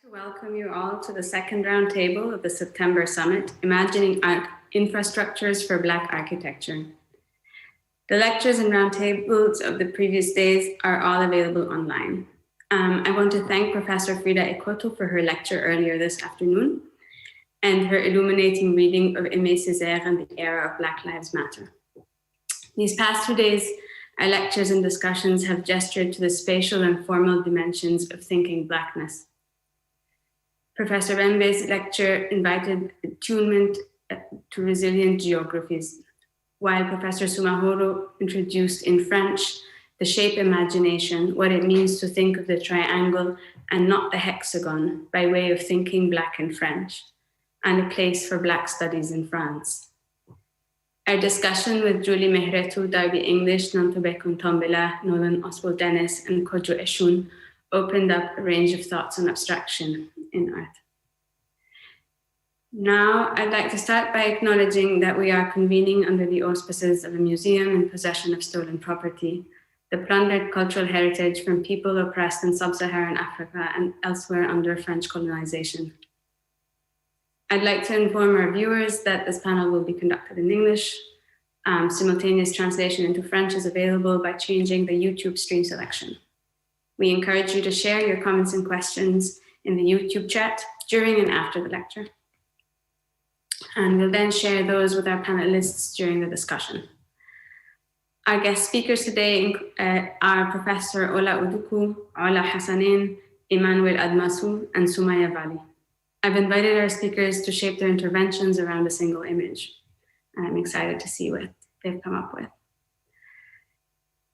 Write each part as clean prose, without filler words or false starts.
To welcome you all to the second roundtable of the September Summit, Imagining Infrastructures for Black Architecture. The lectures and roundtables of the previous days are all available online. I want to thank Professor Frida Ekoto for her lecture earlier this afternoon and her illuminating reading of Aimé Césaire and the Era of Black Lives Matter. These past 2 days, our lectures and discussions have gestured to the spatial and formal dimensions of thinking Blackness. Professor Bembe's lecture invited attunement to resilient geographies, while Professor Sumahoro introduced in French the shape imagination, what it means to think of the triangle and not the hexagon by way of thinking Black in French, and a place for Black studies in France. Our discussion with Julie Mehretu, Darby English, Nantobe Kontombela, Nolan Oswald Dennis, and Kojo Eshun opened up a range of thoughts on abstraction in art. Now, I'd like to start by acknowledging that we are convening under the auspices of a museum in possession of stolen property, the plundered cultural heritage from people oppressed in sub-Saharan Africa and elsewhere under French colonization. I'd like to inform our viewers that this panel will be conducted in English. Simultaneous translation into French is available by changing the YouTube stream selection. We encourage you to share your comments and questions in the YouTube chat during and after the lecture. And we'll then share those with our panelists during the discussion. Our guest speakers today are Professor Ola Uduku, Ola Hassanain, Emanuel Admassu, and Sumayya Vally. I've invited our speakers to shape their interventions around a single image. And I'm excited to see what they've come up with.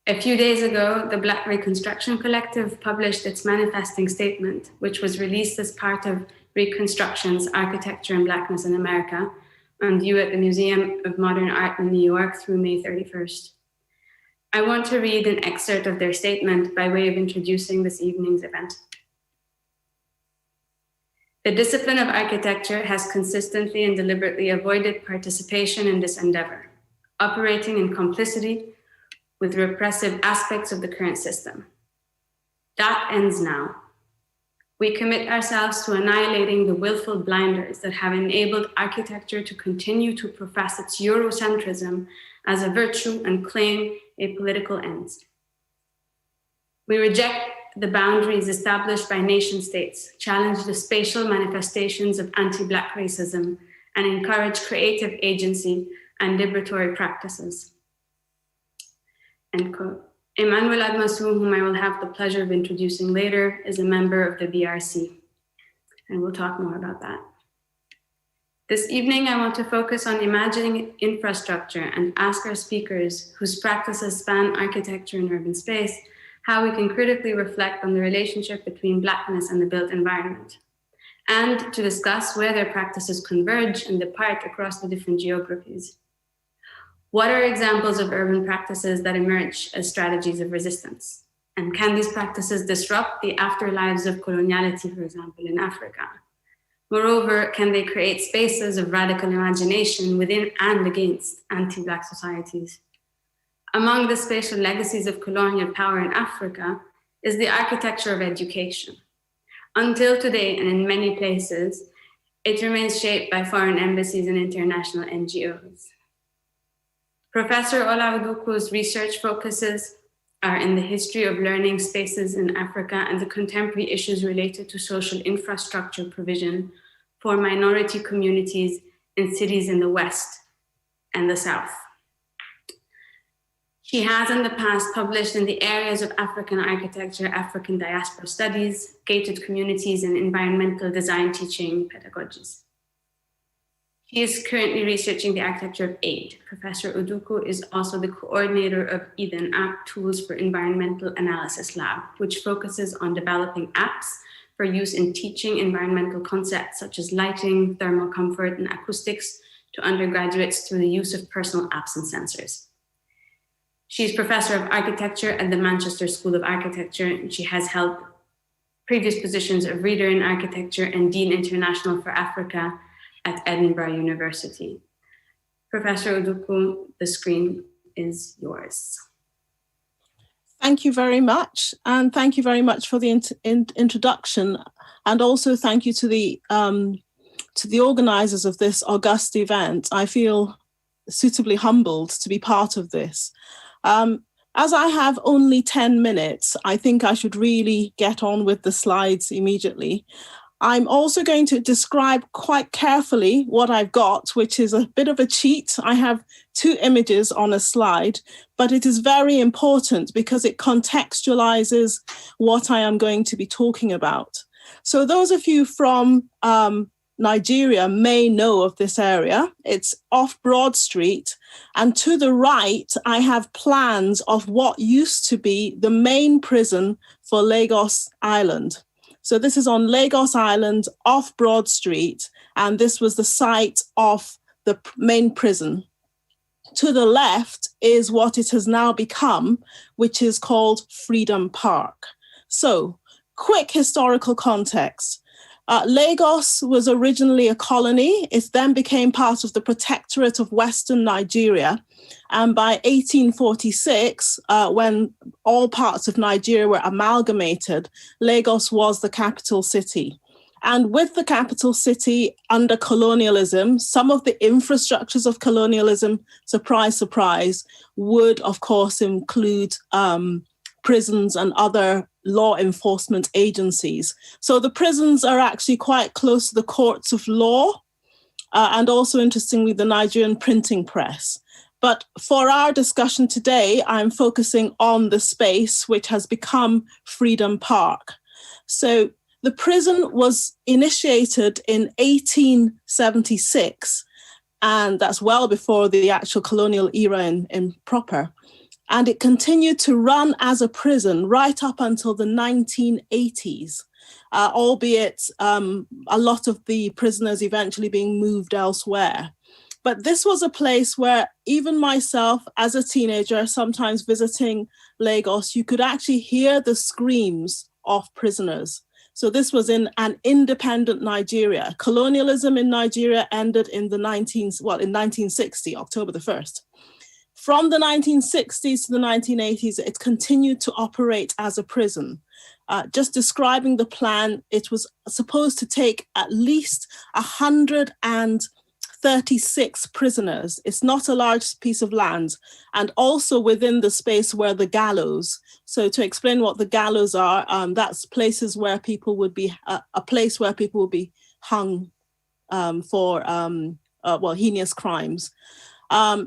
A few days ago, the Black Reconstruction Collective published its manifesting statement, which was released as part of Reconstruction's Architecture and Blackness in America on view at the Museum of Modern Art in New York through May 31st. I want to read an excerpt of their statement by way of introducing this evening's event. The discipline of architecture has consistently and deliberately avoided participation in this endeavor, operating in complicity with repressive aspects of the current system. That ends now. We commit ourselves to annihilating the willful blinders that have enabled architecture to continue to profess its Eurocentrism as a virtue and claim a political end. We reject the boundaries established by nation states, challenge the spatial manifestations of anti-Black racism, and encourage creative agency and liberatory practices. End quote. Emanuel Admassu, whom I will have the pleasure of introducing later, is a member of the BRC, and we'll talk more about that. This evening, I want to focus on imagining infrastructure and ask our speakers, whose practices span architecture and urban space, how we can critically reflect on the relationship between Blackness and the built environment, and to discuss where their practices converge and depart across the different geographies. What are examples of urban practices that emerge as strategies of resistance? And can these practices disrupt the afterlives of coloniality, for example, in Africa? Moreover, can they create spaces of radical imagination within and against anti-Black societies? Among the spatial legacies of colonial power in Africa is the architecture of education. Until today, and in many places, it remains shaped by foreign embassies and international NGOs. Professor Ola Uduku's research focuses are in the history of learning spaces in Africa and the contemporary issues related to social infrastructure provision for minority communities in cities in the West and the South. She has in the past published in the areas of African architecture, African diaspora studies, gated communities, and environmental design teaching pedagogies. He is currently researching the architecture of aid. Professor Uduku is also the coordinator of Eden App Tools for Environmental Analysis Lab, which focuses on developing apps for use in teaching environmental concepts such as lighting, thermal comfort, and acoustics to undergraduates through the use of personal apps and sensors. She is professor of architecture at the Manchester School of Architecture, and she has held previous positions of reader in architecture and Dean International for Africa at Edinburgh University. Professor Uduku, the screen is yours. Thank you very much. And thank you very much for the introduction. And also thank you to the organizers of this august event. I feel suitably humbled to be part of this. As I have only 10 minutes, I think I should really get on with the slides immediately. I'm also going to describe quite carefully what I've got, which is a bit of a cheat. I have 2 images on a slide, but it is very important because it contextualizes what I am going to be talking about. So those of you from Nigeria may know of this area. It's off Broad Street. And to the right, I have plans of what used to be the main prison for Lagos Island. So this is on Lagos Island off Broad Street, and this was the site of the main prison. To the left is what it has now become, which is called Freedom Park. So, quick historical context. Lagos was originally a colony. It then became part of the Protectorate of Western Nigeria. And by 1846, when all parts of Nigeria were amalgamated, Lagos was the capital city. And with the capital city under colonialism, some of the infrastructures of colonialism, surprise, surprise, would of course include prisons and other law enforcement agencies. So the prisons are actually quite close to the courts of law, and also interestingly, the Nigerian printing press. But for our discussion today, I'm focusing on the space which has become Freedom Park. So the prison was initiated in 1876, and that's well before the actual colonial era in proper. And it continued to run as a prison right up until the 1980s, albeit a lot of the prisoners eventually being moved elsewhere. But this was a place where even myself as a teenager, sometimes visiting Lagos, you could actually hear the screams of prisoners. So this was in an independent Nigeria. Colonialism in Nigeria ended in 1960, October the 1st. From the 1960s to the 1980s, it continued to operate as a prison. Just describing the plan, it was supposed to take at least 136 prisoners. It's not a large piece of land. And also within the space were the gallows. So to explain what the gallows are, that's places where people would be, a place where people would be hung for heinous crimes.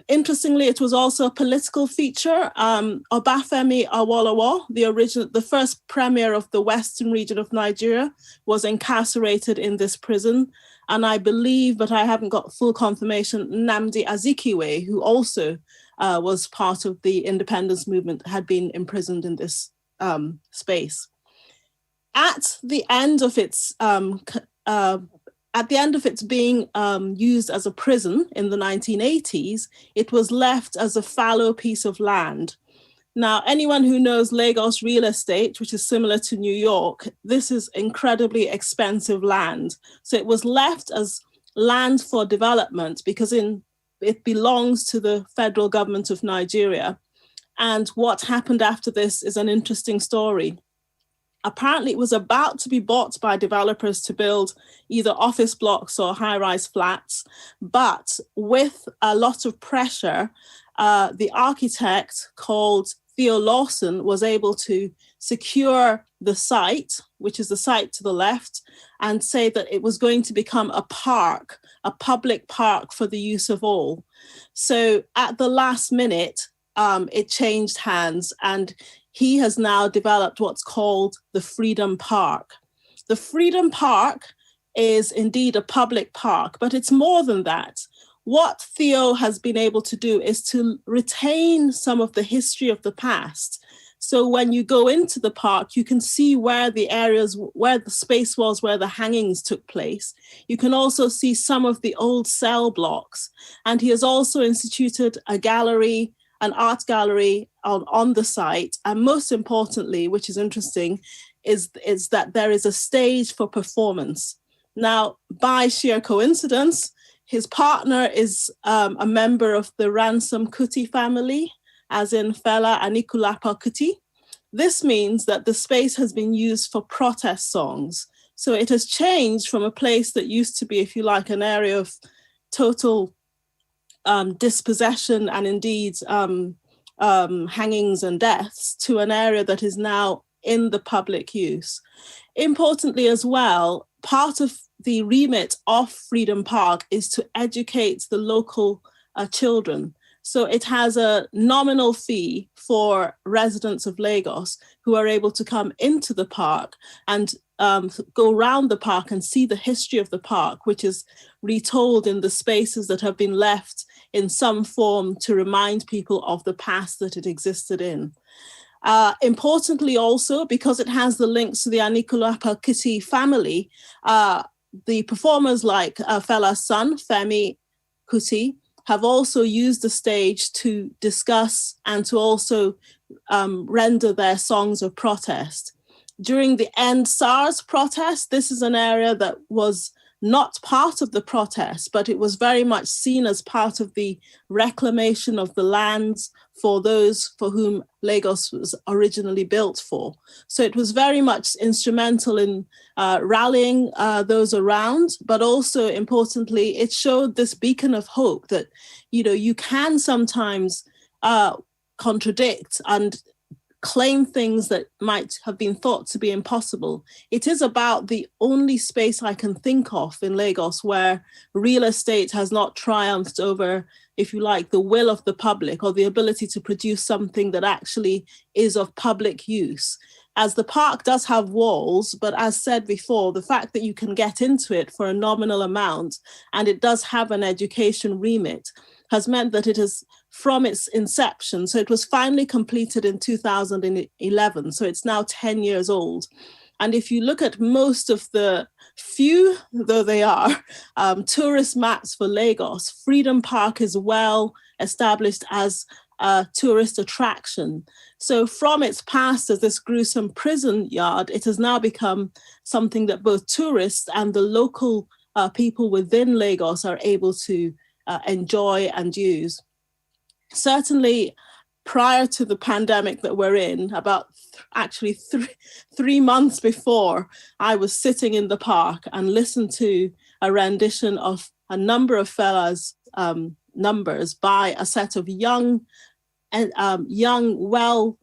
Interestingly, it was also a political feature. Obafemi Awolowo, the first premier of the western region of Nigeria, was incarcerated in this prison. And I believe, but I haven't got full confirmation, Nnamdi Azikiwe, who also was part of the independence movement, had been imprisoned in this space. At the end of its being used as a prison in the 1980s, it was left as a fallow piece of land. Now, anyone who knows Lagos real estate, which is similar to New York, this is incredibly expensive land. So it was left as land for development because it belongs to the federal government of Nigeria. And what happened after this is an interesting story. Apparently, it was about to be bought by developers to build either office blocks or high-rise flats. But with a lot of pressure, the architect called Theo Lawson was able to secure the site, which is the site to the left, and say that it was going to become a park, a public park for the use of all. So at the last minute, it changed hands, and he has now developed what's called the Freedom Park. The Freedom Park is indeed a public park, but it's more than that. What Theo has been able to do is to retain some of the history of the past. So when you go into the park, you can see where the areas, where the space was, where the hangings took place. You can also see some of the old cell blocks. And he has also instituted a gallery, an art gallery on the site. And most importantly, which is interesting, is that there is a stage for performance. Now, by sheer coincidence, his partner is a member of the Ransom Kuti family, as in Fela Anikulapo Kuti. This means that the space has been used for protest songs. So it has changed from a place that used to be, if you like, an area of total dispossession and indeed hangings and deaths to an area that is now in the public use. Importantly as well, part of the remit of Freedom Park is to educate the local children. So it has a nominal fee for residents of Lagos who are able to come into the park and go around the park and see the history of the park, which is retold in the spaces that have been left in some form to remind people of the past that it existed in. Importantly also, because it has the links to the Anikulapo Kitty family, the performers like Fela's son, Femi Kuti, have also used the stage to discuss and to also render their songs of protest. During the End SARS protest, this is an area that was not part of the protest, but it was very much seen as part of the reclamation of the lands for those for whom Lagos was originally built for. So it was very much instrumental in rallying those around, but also importantly, it showed this beacon of hope that, you know, you can sometimes contradict and claim things that might have been thought to be impossible. It is about the only space I can think of in Lagos where real estate has not triumphed over, if you like, the will of the public or the ability to produce something that actually is of public use. As the park does have walls, but as said before, the fact that you can get into it for a nominal amount and it does have an education remit has meant that it has, from its inception, so it was finally completed in 2011, so it's now 10 years old. And if you look at most of the few, though they are, tourist maps for Lagos, Freedom Park is well established as a tourist attraction. So from its past as this gruesome prison yard, it has now become something that both tourists and the local people within Lagos are able to enjoy and use. Certainly, prior to the pandemic that we're in, about actually three months before, I was sitting in the park and listened to a rendition of a number of Fela's numbers by a set of young,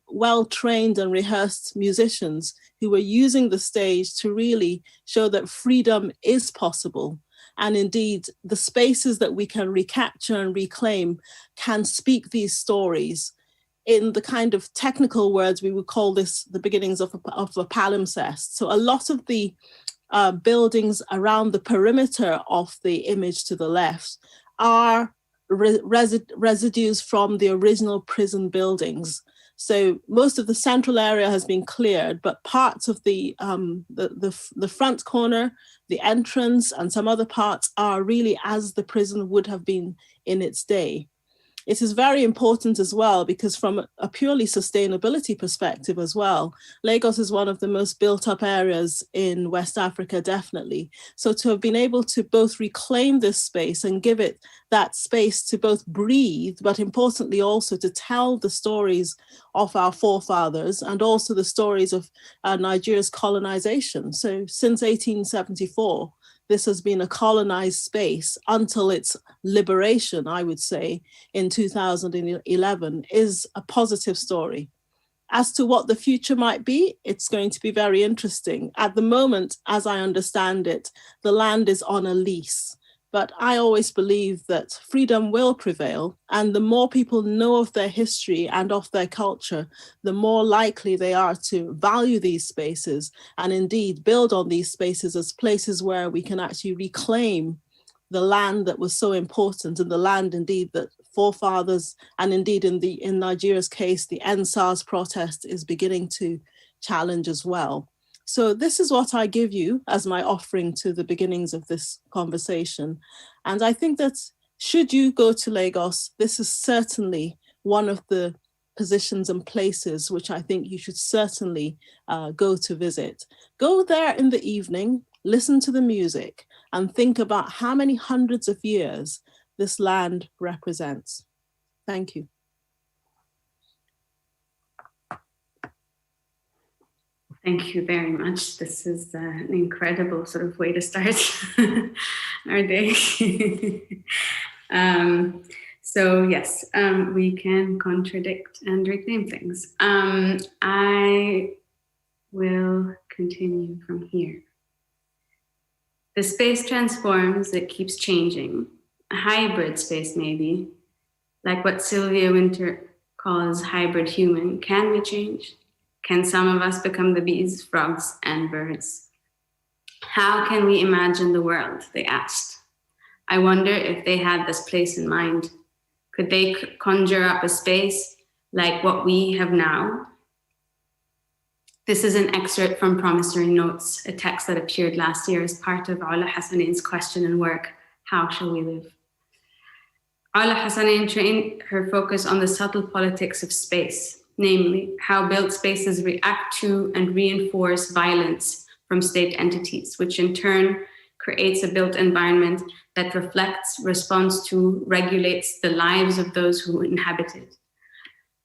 well-trained and rehearsed musicians who were using the stage to really show that freedom is possible. And indeed, the spaces that we can recapture and reclaim can speak these stories. In the kind of technical words, we would call this the beginnings of a palimpsest. So a lot of the buildings around the perimeter of the image to the left are residues from the original prison buildings. So most of the central area has been cleared, but parts of the front corner, the entrance, and some other parts are really as the prison would have been in its day. It is very important as well because from a purely sustainability perspective as well, Lagos is one of the most built up areas in West Africa, definitely. So to have been able to both reclaim this space and give it that space to both breathe, but importantly also to tell the stories of our forefathers and also the stories of Nigeria's colonization. So since 1874, this has been a colonized space until its liberation, I would say, in 2011, is a positive story. As to what the future might be, it's going to be very interesting. At the moment, as I understand it, the land is on a lease. But I always believe that freedom will prevail, and the more people know of their history and of their culture, the more likely they are to value these spaces and indeed build on these spaces as places where we can actually reclaim the land that was so important, and the land indeed that forefathers, and indeed in Nigeria's case, the End SARS protest is beginning to challenge as well. So this is what I give you as my offering to the beginnings of this conversation. And I think that should you go to Lagos, this is certainly one of the positions and places which I think you should certainly go to visit. Go there in the evening, listen to the music, and think about how many hundreds of years this land represents. Thank you. Thank you very much. This is an incredible sort of way to start our day. So yes, we can contradict and reclaim things. I will continue from here. The space transforms, it keeps changing. A hybrid space maybe, like what Sylvia Winter calls hybrid human. Can we change? Can some of us become the bees, frogs, and birds? How can we imagine the world, they asked. I wonder if they had this place in mind. Could they conjure up a space like what we have now? This is an excerpt from Promissory Notes, a text that appeared last year as part of Ola Hassanain's question and work, How Shall We Live? Ola Hassanain trained her focus on the subtle politics of space, namely how built spaces react to and reinforce violence from state entities, which in turn creates a built environment that reflects, responds to, regulates the lives of those who inhabit it.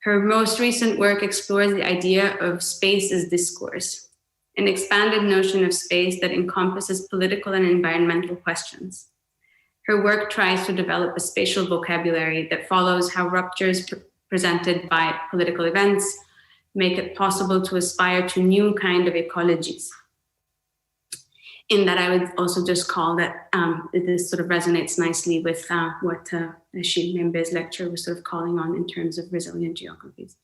Her most recent work explores the idea of space as discourse, an expanded notion of space that encompasses political and environmental questions. Her work tries to develop a spatial vocabulary that follows how ruptures presented by political events make it possible to aspire to new kind of ecologies. In that, I would also just call that this sort of resonates nicely with what Achille Mbé's lecture was sort of calling on in terms of resilient geographies.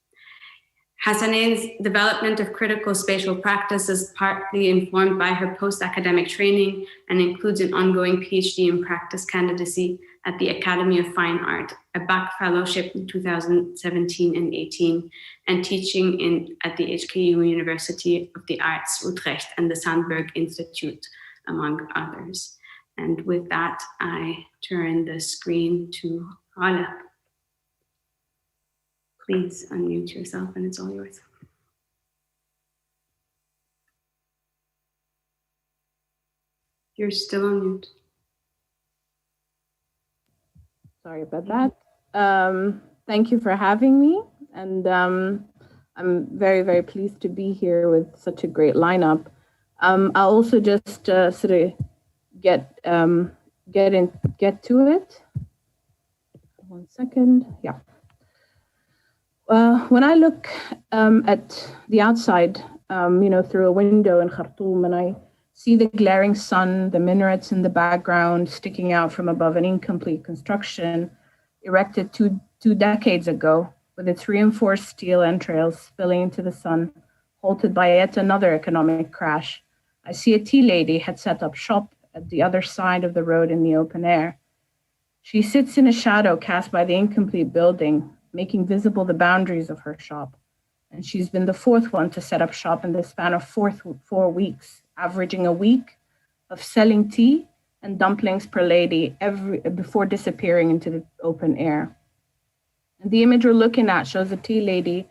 Hassanain's development of critical spatial practice is partly informed by her post-academic training and includes an ongoing PhD in practice candidacy at the Academy of Fine Art, a back fellowship in 2017 and 18, and teaching at the HKU University of the Arts, Utrecht, and the Sandberg Institute, among others. And with that, I turn the screen to Ala. Please unmute yourself and it's all yours. You're still on mute. Sorry about that. Thank you for having me. And I'm very, very pleased to be here with such a great lineup. I'll also just sort of get to it. 1 second. Yeah. When I look at the outside, through a window in Khartoum, and I see the glaring sun, the minarets in the background sticking out from above an incomplete construction erected two decades ago, with its reinforced steel entrails spilling into the sun, halted by yet another economic crash. I see a tea lady had set up shop at the other side of the road in the open air. She sits in a shadow cast by the incomplete building, making visible the boundaries of her shop. And she's been the fourth one to set up shop in the span of 4 weeks, averaging a week of selling tea and dumplings per lady before disappearing into the open air. And the image we're looking at shows a tea lady,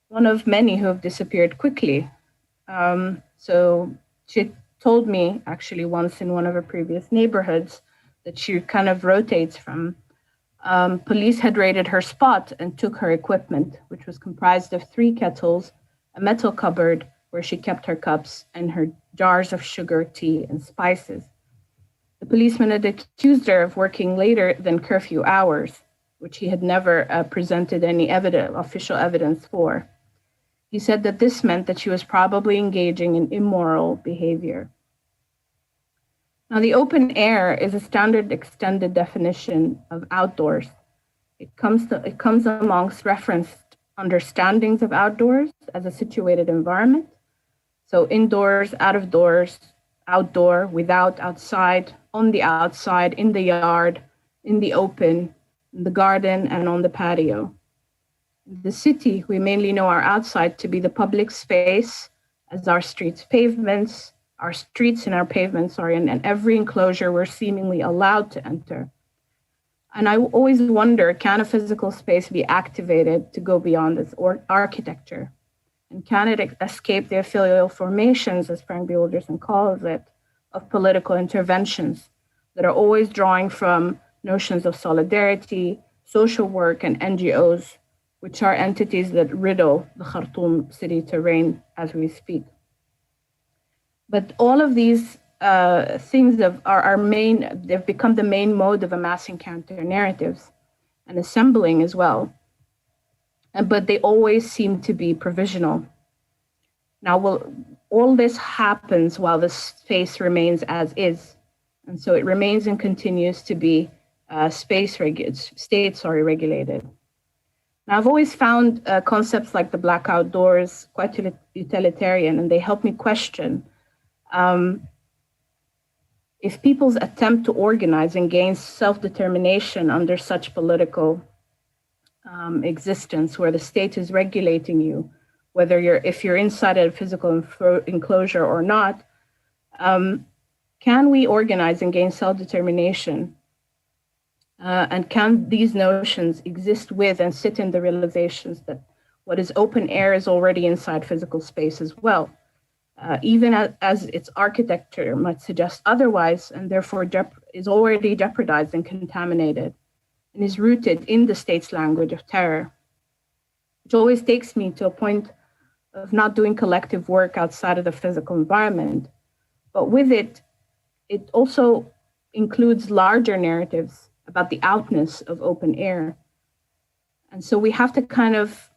one of many who have disappeared quickly. So she told me actually once in one of her previous neighborhoods that she kind of rotates from. Police had raided her spot and took her equipment, which was comprised of 3 kettles, a metal cupboard where she kept her cups, and her jars of sugar, tea, and spices. The policeman had accused her of working later than curfew hours, which he had never presented any official evidence for. He said that this meant that she was probably engaging in immoral behavior. Now, the open air is a standard extended definition of outdoors. It comes amongst referenced understandings of outdoors as a situated environment. So indoors, out of doors, outdoor, without, outside, on the outside, in the yard, in the open, in the garden, and on the patio. In the city, we mainly know our outside to be the public space as our streets, pavements, our streets and our pavements, and every enclosure we're seemingly allowed to enter. And I always wonder, can a physical space be activated to go beyond its architecture? And can it escape the ephemeral formations, as Frank B. Alderson calls it, of political interventions that are always drawing from notions of solidarity, social work, and NGOs, which are entities that riddle the Khartoum city terrain as we speak. But all of these things they've become the main mode of amassing counter narratives and assembling as well. But they always seem to be provisional. Now, all this happens while the space remains as is. And so it remains and continues to be state regulated. Now, I've always found concepts like the black outdoors quite utilitarian, and they help me question if people's attempt to organize and gain self-determination under such political existence, where the state is regulating you, whether if you're inside a physical enclosure or not, can we organize and gain self-determination? And can these notions exist with and sit in the realizations that what is open air is already inside physical space as well, even as its architecture might suggest otherwise, and therefore is already jeopardized and contaminated, and is rooted in the state's language of terror, which always takes me to a point of not doing collective work outside of the physical environment. But with it, it also includes larger narratives about the outness of open air. And so we have to kind of,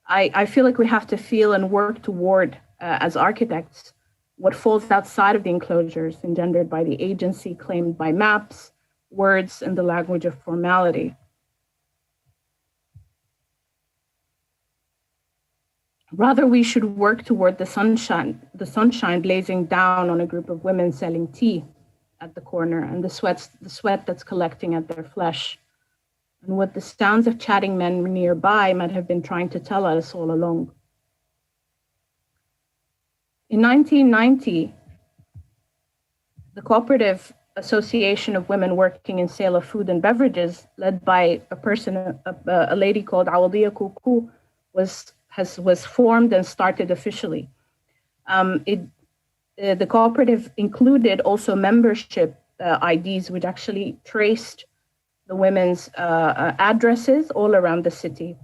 I feel like we have to feel and work toward, as architects, what falls outside of the enclosures engendered by the agency claimed by maps, words, and the language of formality. Rather, we should work toward the sunshine blazing down on a group of women selling tea at the corner, and the sweat that's collecting at their flesh, and what the sounds of chatting men nearby might have been trying to tell us all along. In 1990, the Cooperative Association of Women Working in Sale of Food and Beverages, led by a lady called Awadiya Kuku, was formed and started officially. The cooperative included also membership IDs, which actually traced the women's addresses all around the city,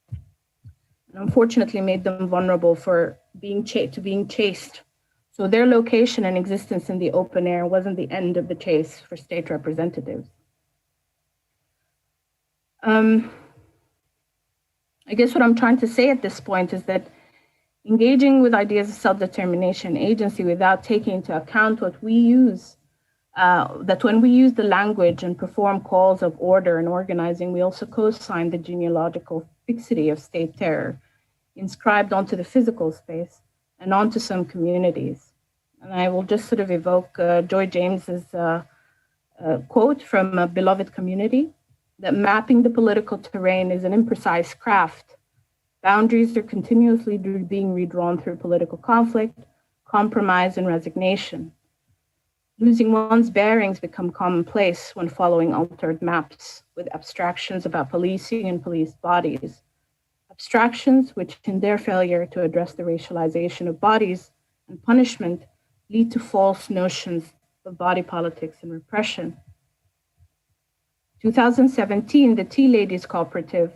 and unfortunately made them vulnerable for being chased. So their location and existence in the open air wasn't the end of the chase for state representatives. I guess what I'm trying to say at this point is that engaging with ideas of self-determination agency without taking into account what we use, that when we use the language and perform calls of order and organizing, we also co-sign the genealogical fixity of state terror inscribed onto the physical space and onto some communities. And I will just sort of evoke Joy James's quote from a beloved community, that mapping the political terrain is an imprecise craft. Boundaries are continuously being redrawn through political conflict, compromise, and resignation. Losing one's bearings become commonplace when following altered maps with abstractions about policing and police bodies. Abstractions which, in their failure to address the racialization of bodies and punishment, lead to false notions of body politics and repression. 2017, the Tea Ladies Cooperative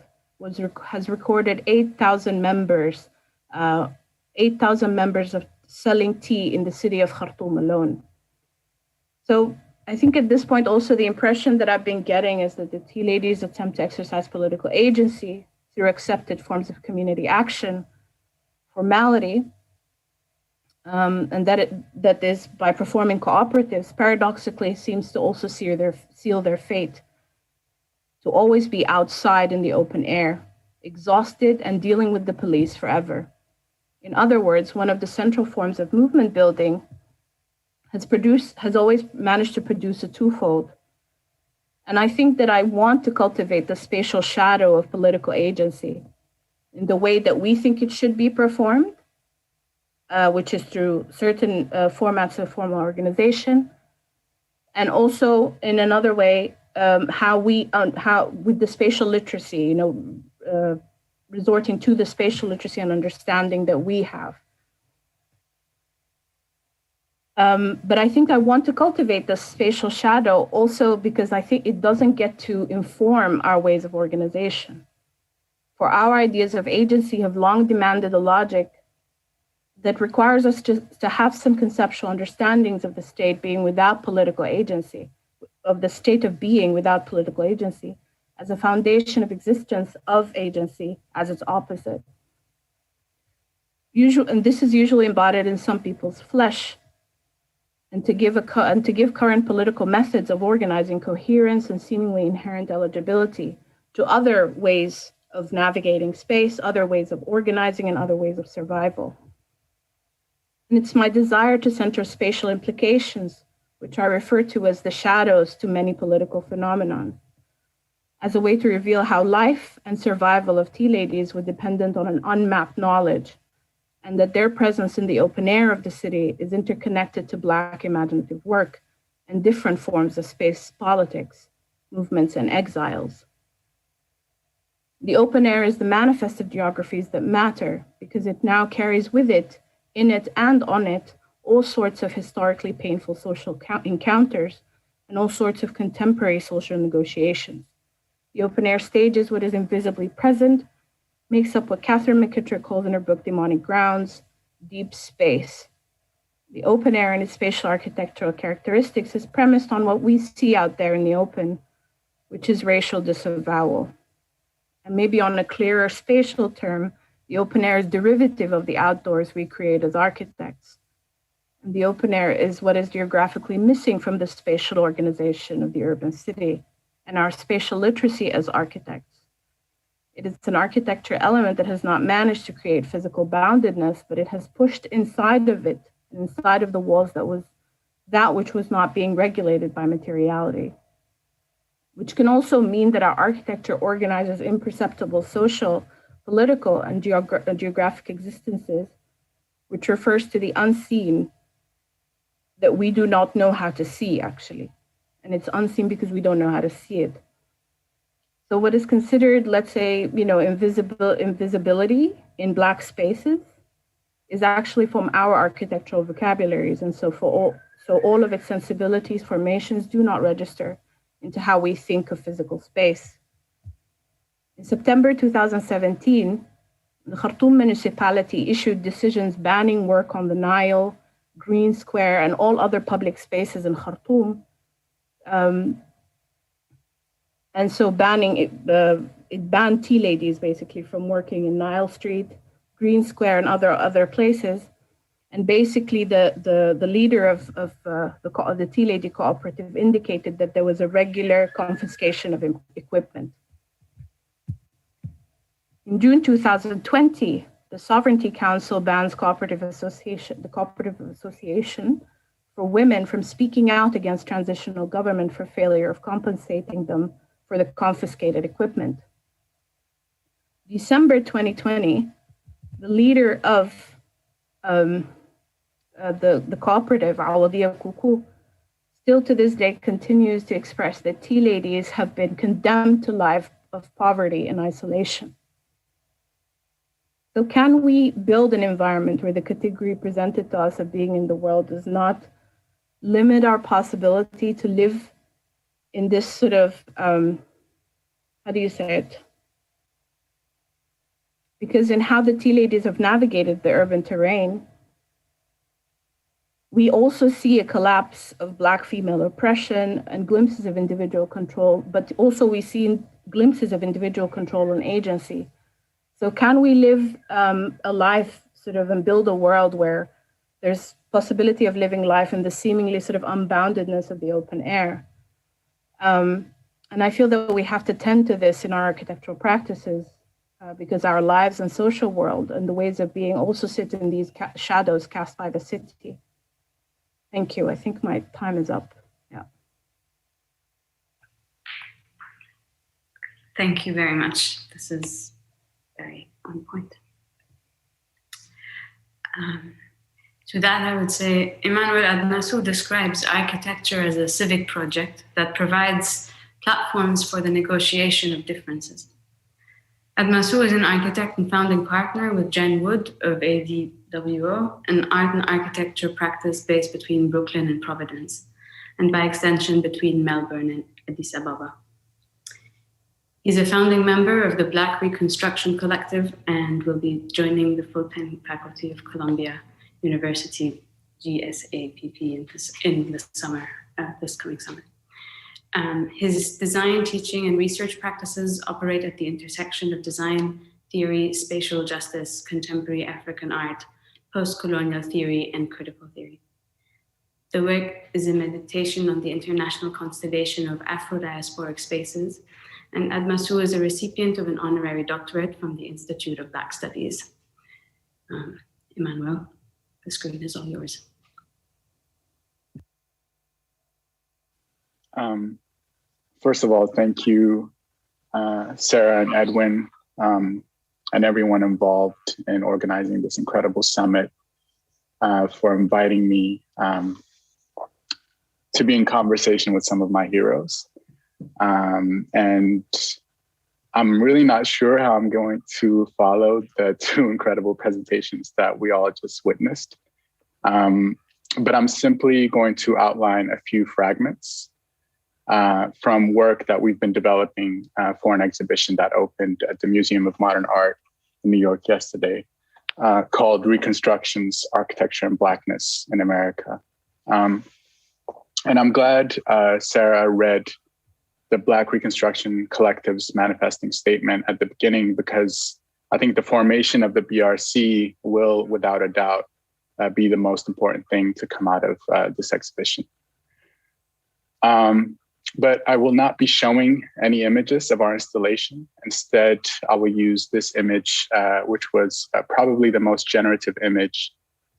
has recorded 8,000 members, 8,000 members of selling tea in the city of Khartoum alone. So I think at this point also the impression that I've been getting is that the Tea Ladies attempt to exercise political agency through accepted forms of community action, formality, and that is by performing cooperatives, paradoxically seems to also seal their fate, to always be outside in the open air, exhausted and dealing with the police forever. In other words, one of the central forms of movement building has always managed to produce a twofold. And I think that I want to cultivate the spatial shadow of political agency in the way that we think it should be performed, which is through certain formats of formal organization, and also in another way, how with the spatial literacy, resorting to the spatial literacy and understanding that we have. But I think I want to cultivate the spatial shadow also because I think it doesn't get to inform our ways of organization. For our ideas of agency have long demanded a logic that requires us to have some conceptual understandings of the state being without political agency, of the state of being without political agency, as a foundation of existence of agency as its opposite. And this is usually embodied in some people's flesh, and to give current political methods of organizing coherence and seemingly inherent eligibility to other ways of navigating space, other ways of organizing, and other ways of survival. And it's my desire to center spatial implications, which I refer to as the shadows to many political phenomena, as a way to reveal how life and survival of tea ladies were dependent on an unmapped knowledge, and that their presence in the open air of the city is interconnected to Black imaginative work and different forms of space politics, movements, and exiles. The open air is the manifest of geographies that matter because it now carries with it, in it and on it, all sorts of historically painful social encounters and all sorts of contemporary social negotiations. The open air stage is what is invisibly present, makes up what Catherine McKittrick calls in her book, Demonic Grounds, deep space. The open air and its spatial architectural characteristics is premised on what we see out there in the open, which is racial disavowal. And maybe on a clearer spatial term, the open air is derivative of the outdoors we create as architects. And the open air is what is geographically missing from the spatial organization of the urban city and our spatial literacy as architects. It is an architecture element that has not managed to create physical boundedness, but it has pushed inside of it, inside of the walls that which was not being regulated by materiality, which can also mean that our architecture organizes imperceptible social, political, and geographic existences, which refers to the unseen that we do not know how to see, actually. And it's unseen because we don't know how to see it. So what is considered, let's say, invisibility in Black spaces is actually from our architectural vocabularies. And so all of its sensibilities, formations do not register into how we think of physical space. In September 2017, the Khartoum municipality issued decisions banning work on the Nile, Green Square, and all other public spaces in Khartoum. And so banning it banned tea ladies basically from working in Nile Street, Green Square, and other places. And basically, the leader of the tea lady cooperative indicated that there was a regular confiscation of equipment. In June 2020, the Sovereignty Council bans the Cooperative Association for Women from speaking out against transitional government for failure of compensating them for the confiscated equipment. December 2020, the leader of the cooperative, Awadiya Kuku, still to this day continues to express that tea ladies have been condemned to life of poverty and isolation. So can we build an environment where the category presented to us of being in the world does not limit our possibility to live in this sort of, how do you say it? Because in how the tea ladies have navigated the urban terrain, we also see a collapse of Black female oppression and glimpses of individual control, but also we see glimpses of individual control and agency. So can we live a life sort of and build a world where there's possibility of living life in the seemingly sort of unboundedness of the open air? And I feel that we have to tend to this in our architectural practices because our lives and social world and the ways of being also sit in these shadows cast by the city. Thank you. I think my time is up. Yeah. Thank you very much. This is very on point. To that, I would say Emanuel Admassu describes architecture as a civic project that provides platforms for the negotiation of differences. Admassu is an architect and founding partner with Jen Wood of ADWO, an art and architecture practice based between Brooklyn and Providence, and by extension between Melbourne and Addis Ababa. He's a founding member of the Black Reconstruction Collective and will be joining the full-time faculty of Columbia University GSAPP in the summer, this coming summer. His design, teaching, and research practices operate at the intersection of design, theory, spatial justice, contemporary African art, post-colonial theory, and critical theory. The work is a meditation on the international constellation of Afro-diasporic spaces, and Admassu is a recipient of an honorary doctorate from the Institute of Black Studies. Emanuel, the screen is all yours. First of all, thank you, Sarah and Edwin, and everyone involved in organizing this incredible summit, for inviting me to be in conversation with some of my heroes. And I'm really not sure how I'm going to follow the two incredible presentations that we all just witnessed. But I'm simply going to outline a few fragments from work that we've been developing for an exhibition that opened at the Museum of Modern Art in New York yesterday, called Reconstructions, Architecture and Blackness in America. And I'm glad Sarah read the Black Reconstruction Collective's manifesting statement at the beginning, because I think the formation of the BRC will, without a doubt, be the most important thing to come out of this exhibition. But I will not be showing any images of our installation. Instead, I will use this image, which was probably the most generative image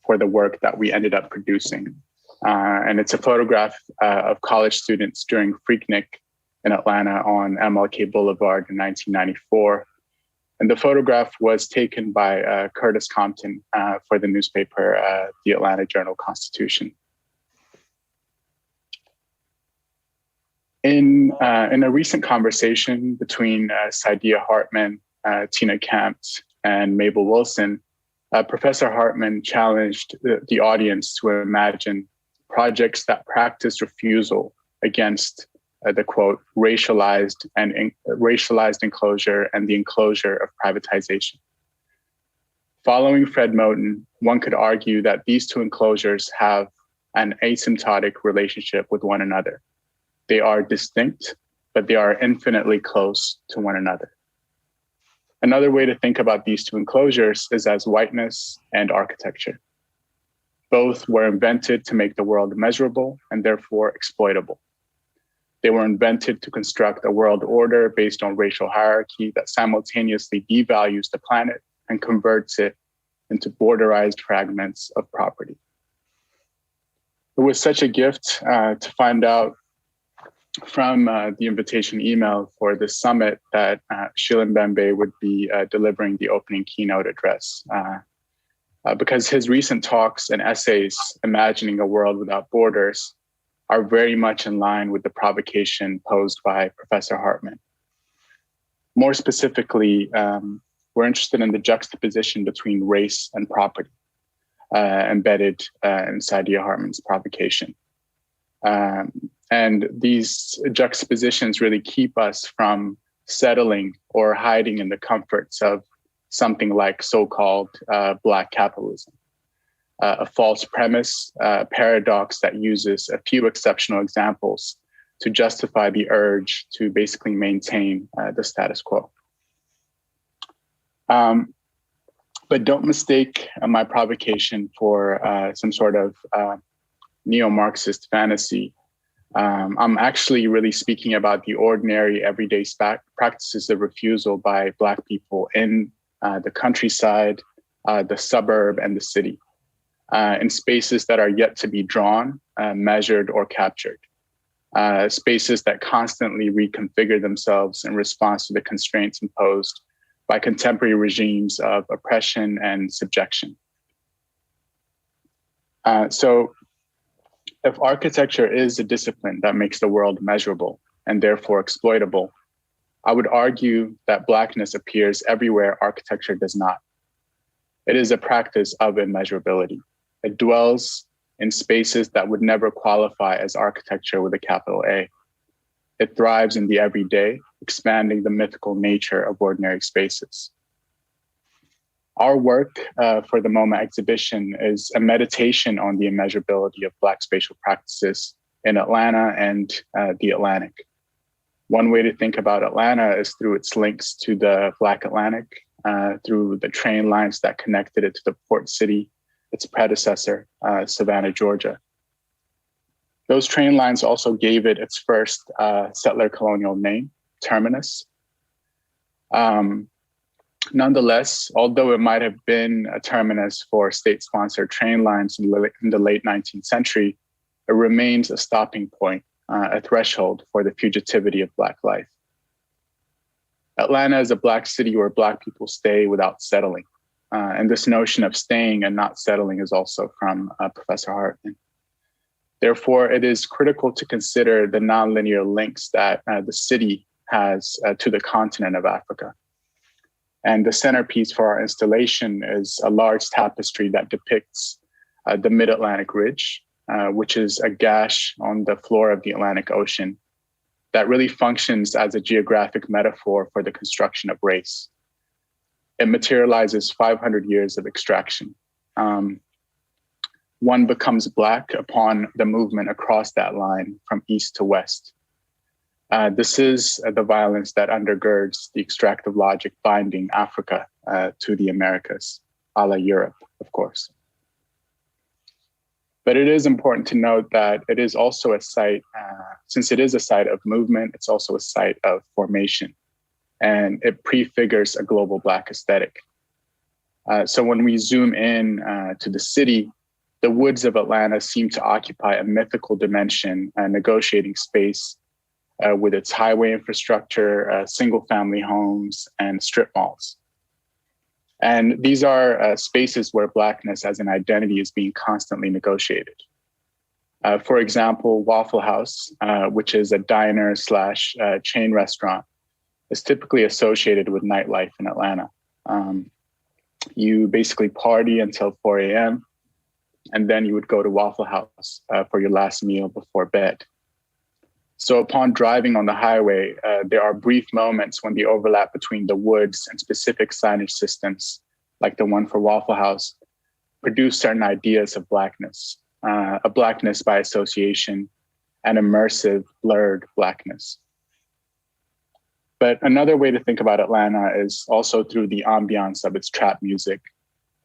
for the work that we ended up producing. And it's a photograph of college students during Freaknik in Atlanta on MLK Boulevard in 1994. And the photograph was taken by Curtis Compton for the newspaper, the Atlanta Journal-Constitution. In a recent conversation between Saidiya Hartman, Tina Kampt, and Mabel Wilson, Professor Hartman challenged the audience to imagine projects that practice refusal against the quote, racialized enclosure and the enclosure of privatization. Following Fred Moten, one could argue that these two enclosures have an asymptotic relationship with one another. They are distinct, but they are infinitely close to one another. Another way to think about these two enclosures is as whiteness and architecture. Both were invented to make the world measurable and therefore exploitable. They were invented to construct a world order based on racial hierarchy that simultaneously devalues the planet and converts it into borderized fragments of property. It was such a gift to find out from the invitation email for this summit that Shilin Bembe would be delivering the opening keynote address. Because his recent talks and essays, Imagining a World Without Borders, are very much in line with the provocation posed by Professor Hartman. More specifically, we're interested in the juxtaposition between race and property embedded in Saidiya Hartman's provocation. And these juxtapositions really keep us from settling or hiding in the comforts of something like so-called Black capitalism, a false premise, a paradox that uses a few exceptional examples to justify the urge to basically maintain the status quo. But don't mistake my provocation for some sort of neo-Marxist fantasy. I'm actually really speaking about the ordinary everyday practices of refusal by Black people in the countryside, the suburb, and the city, in spaces that are yet to be drawn, measured, or captured, spaces that constantly reconfigure themselves in response to the constraints imposed by contemporary regimes of oppression and subjection. So if architecture is a discipline that makes the world measurable and therefore exploitable, I would argue that Blackness appears everywhere architecture does not. It is a practice of immeasurability. It dwells in spaces that would never qualify as architecture with a capital A. It thrives in the everyday, expanding the mythical nature of ordinary spaces. Our work for the MoMA exhibition is a meditation on the immeasurability of Black spatial practices in Atlanta and the Atlantic. One way to think about Atlanta is through its links to the Black Atlantic, through the train lines that connected it to the port city, its predecessor, Savannah, Georgia. Those train lines also gave it its first settler colonial name, Terminus. Nonetheless, although it might have been a terminus for state-sponsored train lines in the late 19th century, it remains a stopping point, a threshold for the fugitivity of Black life. Atlanta is a Black city where Black people stay without settling. And this notion of staying and not settling is also from Professor Hartman. Therefore, it is critical to consider the nonlinear links that the city has to the continent of Africa. And the centerpiece for our installation is a large tapestry that depicts the Mid-Atlantic Ridge, which is a gash on the floor of the Atlantic Ocean that really functions as a geographic metaphor for the construction of race. It materializes 500 years of extraction. One becomes Black upon the movement across that line from east to west. This is the violence that undergirds the extractive logic binding Africa to the Americas, a la Europe, of course. But it is important to note that it is also a site, since it is a site of movement, it's also a site of formation, and it prefigures a global Black aesthetic. So when we zoom in to the city, the woods of Atlanta seem to occupy a mythical dimension, a negotiating space with its highway infrastructure, single-family homes, and strip malls. And these are spaces where Blackness as an identity is being constantly negotiated. For example, Waffle House, which is a diner slash chain restaurant, is typically associated with nightlife in Atlanta. You basically party until 4 a.m., and then you would go to Waffle House for your last meal before bed. So upon driving on the highway, there are brief moments when the overlap between the woods and specific signage systems, like the one for Waffle House, produce certain ideas of Blackness, a Blackness by association, and immersive, blurred Blackness. But another way to think about Atlanta is also through the ambiance of its trap music,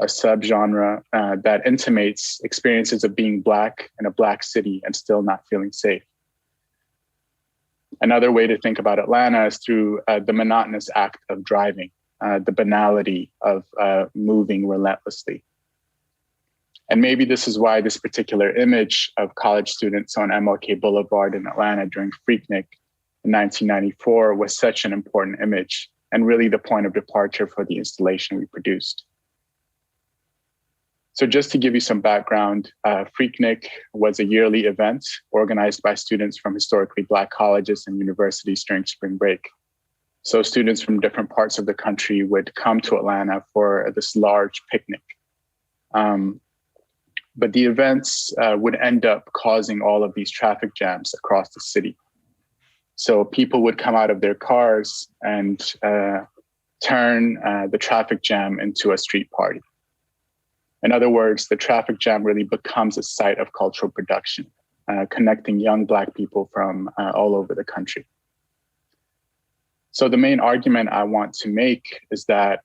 a subgenre that intimates experiences of being Black in a Black city and still not feeling safe. Another way to think about Atlanta is through the monotonous act of driving, the banality of moving relentlessly. And maybe this is why this particular image of college students on MLK Boulevard in Atlanta during Freaknik in 1994 was such an important image and really the point of departure for the installation we produced. So just to give you some background, Freaknik was a yearly event organized by students from historically Black colleges and universities during spring break. So students from different parts of the country would come to Atlanta for this large picnic. But the events would end up causing all of these traffic jams across the city. So people would come out of their cars and turn the traffic jam into a street party. In other words, the traffic jam really becomes a site of cultural production, connecting young Black people from all over the country. So the main argument I want to make is that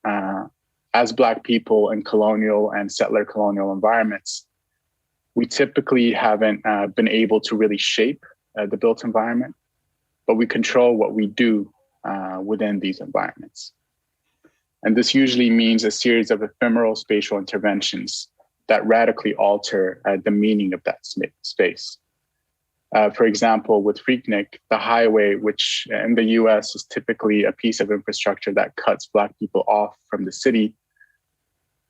as Black people in colonial and settler colonial environments, we typically haven't been able to really shape the built environment, but we control what we do within these environments. And this usually means a series of ephemeral spatial interventions that radically alter the meaning of that space. For example, with Freaknik, the highway, which in the US is typically a piece of infrastructure that cuts Black people off from the city,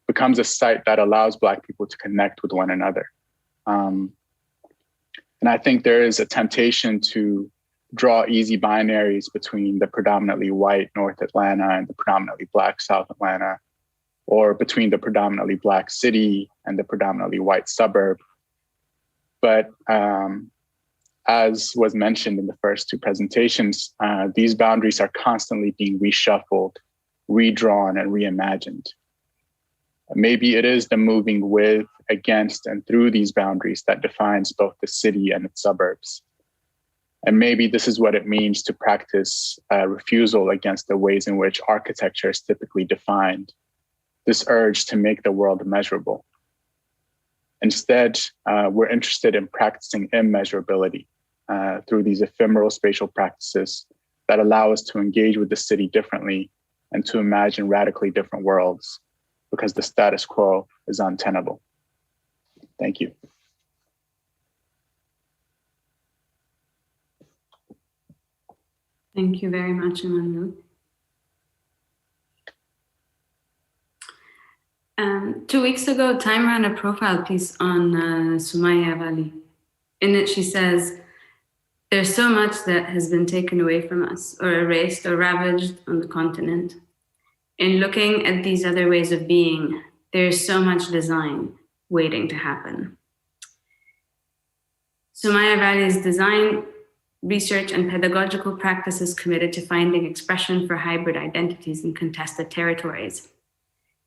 becomes a site that allows Black people to connect with one another. And I think there is a temptation to draw easy binaries between the predominantly white North Atlanta and the predominantly Black South Atlanta, or between the predominantly Black city and the predominantly white suburb. But as was mentioned in the first two presentations, these boundaries are constantly being reshuffled, redrawn, and reimagined. Maybe it is the moving with, against, and through these boundaries that defines both the city and its suburbs. And maybe this is what it means to practice refusal against the ways in which architecture is typically defined, this urge to make the world measurable. Instead, we're interested in practicing immeasurability through these ephemeral spatial practices that allow us to engage with the city differently and to imagine radically different worlds, because the status quo is untenable. Thank you. Thank you very much, Emanuel. 2 weeks ago, Time ran a profile piece on Sumayya Vally. In it, she says, "There's so much that has been taken away from us, or erased, or ravaged on the continent. In looking at these other ways of being, there's so much design waiting to happen." Sumayya Vally's design, research, and pedagogical practices committed to finding expression for hybrid identities in contested territories.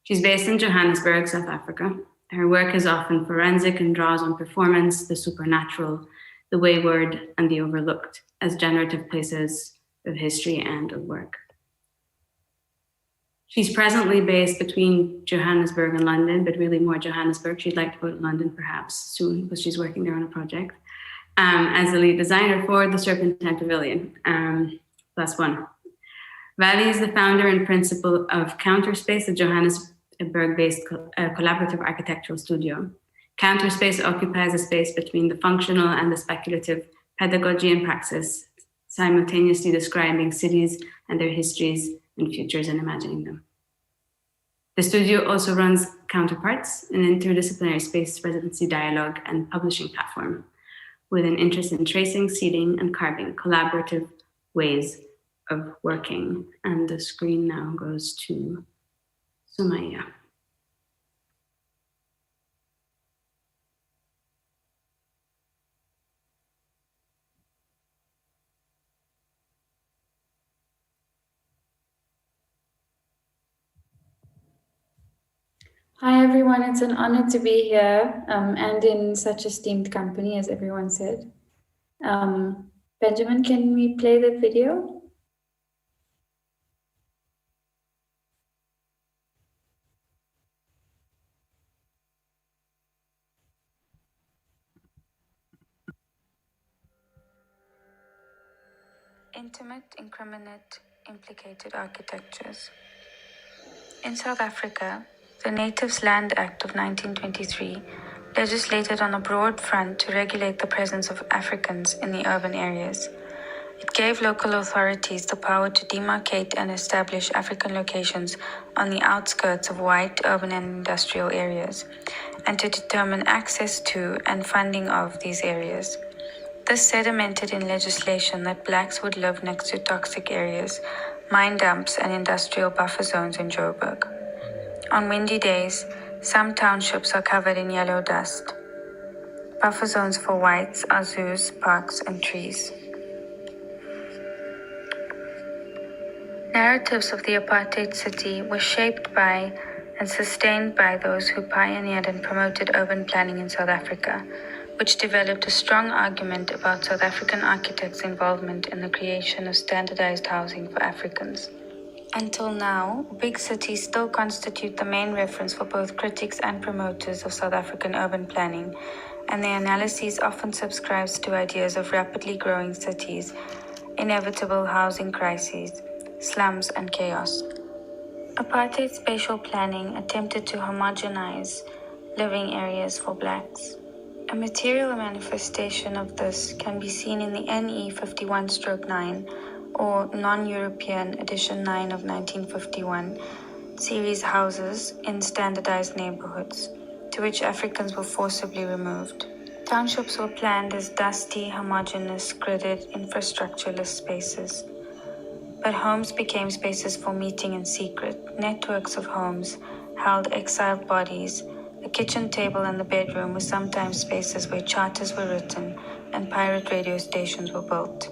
She's based in Johannesburg, South Africa. Her work is often forensic and draws on performance, the supernatural, the wayward, and the overlooked as generative places of history and of work. She's presently based between Johannesburg and London, but really more Johannesburg. She'd like to go to London perhaps soon, because she's working there on a project, as the lead designer for the Serpentine Pavilion, +1. Vally is the founder and principal of Counterspace, a Johannesburg-based collaborative architectural studio. Counterspace occupies a space between the functional and the speculative, pedagogy and praxis, simultaneously describing cities and their histories and futures and imagining them. The studio also runs Counterparts, an interdisciplinary space residency dialogue and publishing platform with an interest in tracing, seeding, and carving collaborative ways of working. And the screen now goes to Sumayya. Hi everyone, it's an honor to be here and in such esteemed company, as everyone said. Benjamin, can we play the video? Intimate, incriminate, implicated architectures. In South Africa, the Natives Land Act of 1923 legislated on a broad front to regulate the presence of Africans in the urban areas. It gave local authorities the power to demarcate and establish African locations on the outskirts of white urban and industrial areas, and to determine access to and funding of these areas. This sedimented in legislation that blacks would live next to toxic areas, mine dumps, and industrial buffer zones in Joburg. On windy days, some townships are covered in yellow dust. Buffer zones for whites are zoos, parks, and trees. Narratives of the apartheid city were shaped by and sustained by those who pioneered and promoted urban planning in South Africa, which developed a strong argument about South African architects' involvement in the creation of standardized housing for Africans. Until now, big cities still constitute the main reference for both critics and promoters of South African urban planning, and their analyses often subscribes to ideas of rapidly growing cities, inevitable housing crises, slums, and chaos. Apartheid spatial planning attempted to homogenize living areas for blacks. A material manifestation of this can be seen in the NE 51/9 or Non-European Edition 9 of 1951 series houses in standardized neighborhoods, to which Africans were forcibly removed. Townships were planned as dusty, homogeneous, gridded, infrastructureless spaces. But homes became spaces for meeting in secret. Networks of homes held exiled bodies. The kitchen table and the bedroom were sometimes spaces where charters were written, and pirate radio stations were built.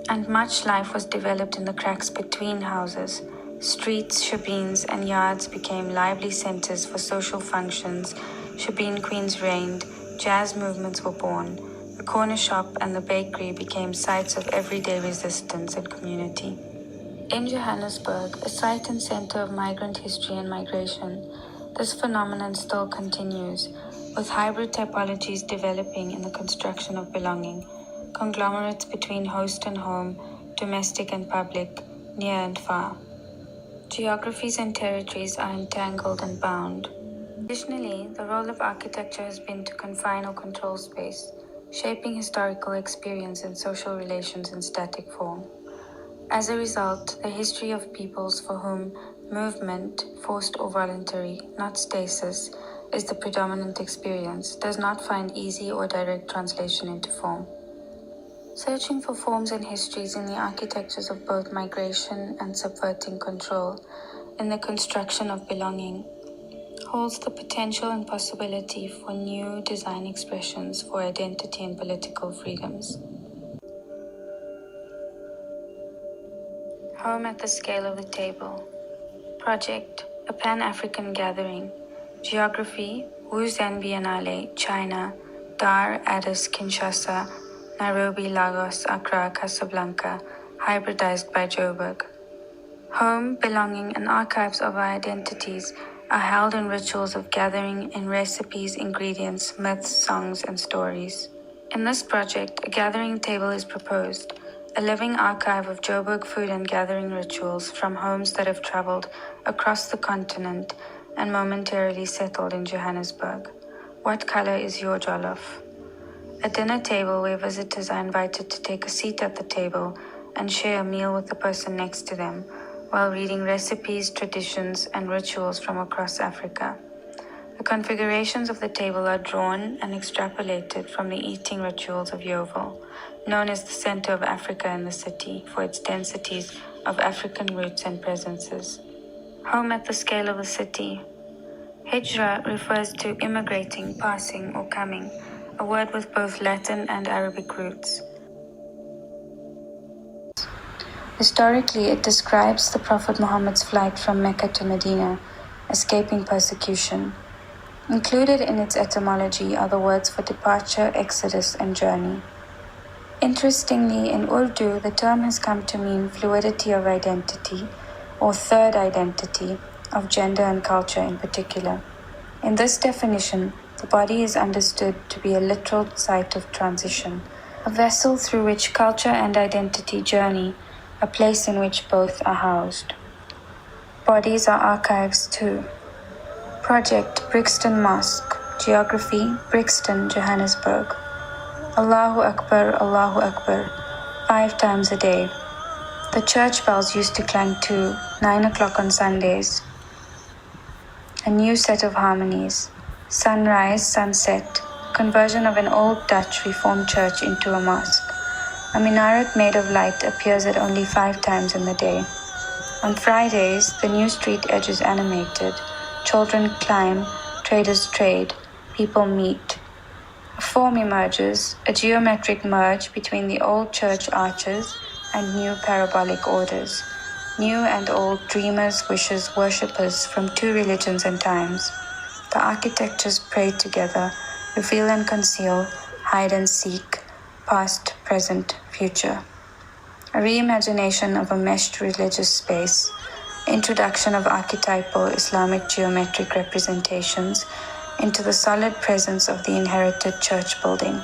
And much life was developed in the cracks between houses. Streets, shebeens, and yards became lively centers for social functions. Shebeen queens reigned, jazz movements were born. The corner shop and the bakery became sites of everyday resistance and community. In Johannesburg, a site and center of migrant history and migration, this phenomenon still continues, with hybrid typologies developing in the construction of belonging, conglomerates between host and home, domestic and public, near and far. Geographies and territories are entangled and bound. Additionally, the role of architecture has been to confine or control space, shaping historical experience and social relations in static form. As a result, the history of peoples for whom movement, forced or voluntary, not stasis, is the predominant experience, does not find easy or direct translation into form. Searching for forms and histories in the architectures of both migration and subverting control, in the construction of belonging, holds the potential and possibility for new design expressions for identity and political freedoms. Home at the scale of the table. Project, a Pan-African gathering. Geography, Wuzhen Biennale, China, Dar, Addis, Kinshasa, Nairobi, Lagos, Accra, Casablanca, hybridized by Joburg. Home, belonging, and archives of our identities are held in rituals of gathering in recipes, ingredients, myths, songs, and stories. In this project, a gathering table is proposed, a living archive of Joburg food and gathering rituals from homes that have traveled across the continent and momentarily settled in Johannesburg. What color is your jollof? A dinner table where visitors are invited to take a seat at the table and share a meal with the person next to them, while reading recipes, traditions, and rituals from across Africa. The configurations of the table are drawn and extrapolated from the eating rituals of Yeovil, known as the center of Africa in the city for its densities of African roots and presences. Home at the scale of the city. Hijra refers to immigrating, passing, or coming, a word with both Latin and Arabic roots. Historically, it describes the Prophet Muhammad's flight from Mecca to Medina, escaping persecution. Included in its etymology are the words for departure, exodus, and journey. Interestingly, in Urdu, the term has come to mean fluidity of identity, or third identity, of gender and culture in particular. In this definition, the body is understood to be a literal site of transition, a vessel through which culture and identity journey, a place in which both are housed. Bodies are archives too. Project Brixton Mosque. Geography, Brixton, Johannesburg. Allahu Akbar, 5 times a day. The church bells used to clang to 9 o'clock on Sundays. A new set of harmonies. Sunrise, sunset, conversion of an old Dutch Reformed church into a mosque. A minaret made of light appears at only 5 times in the day. On Fridays, the new street edge is animated. Children climb, traders trade, people meet. A form emerges, a geometric merge between the old church arches and new parabolic orders. New and old dreamers, wishers, worshippers from 2 religions and times. The architectures pray together, reveal and conceal, hide and seek, past, present, future. A reimagination of a meshed religious space, introduction of archetypal Islamic geometric representations into the solid presence of the inherited church building.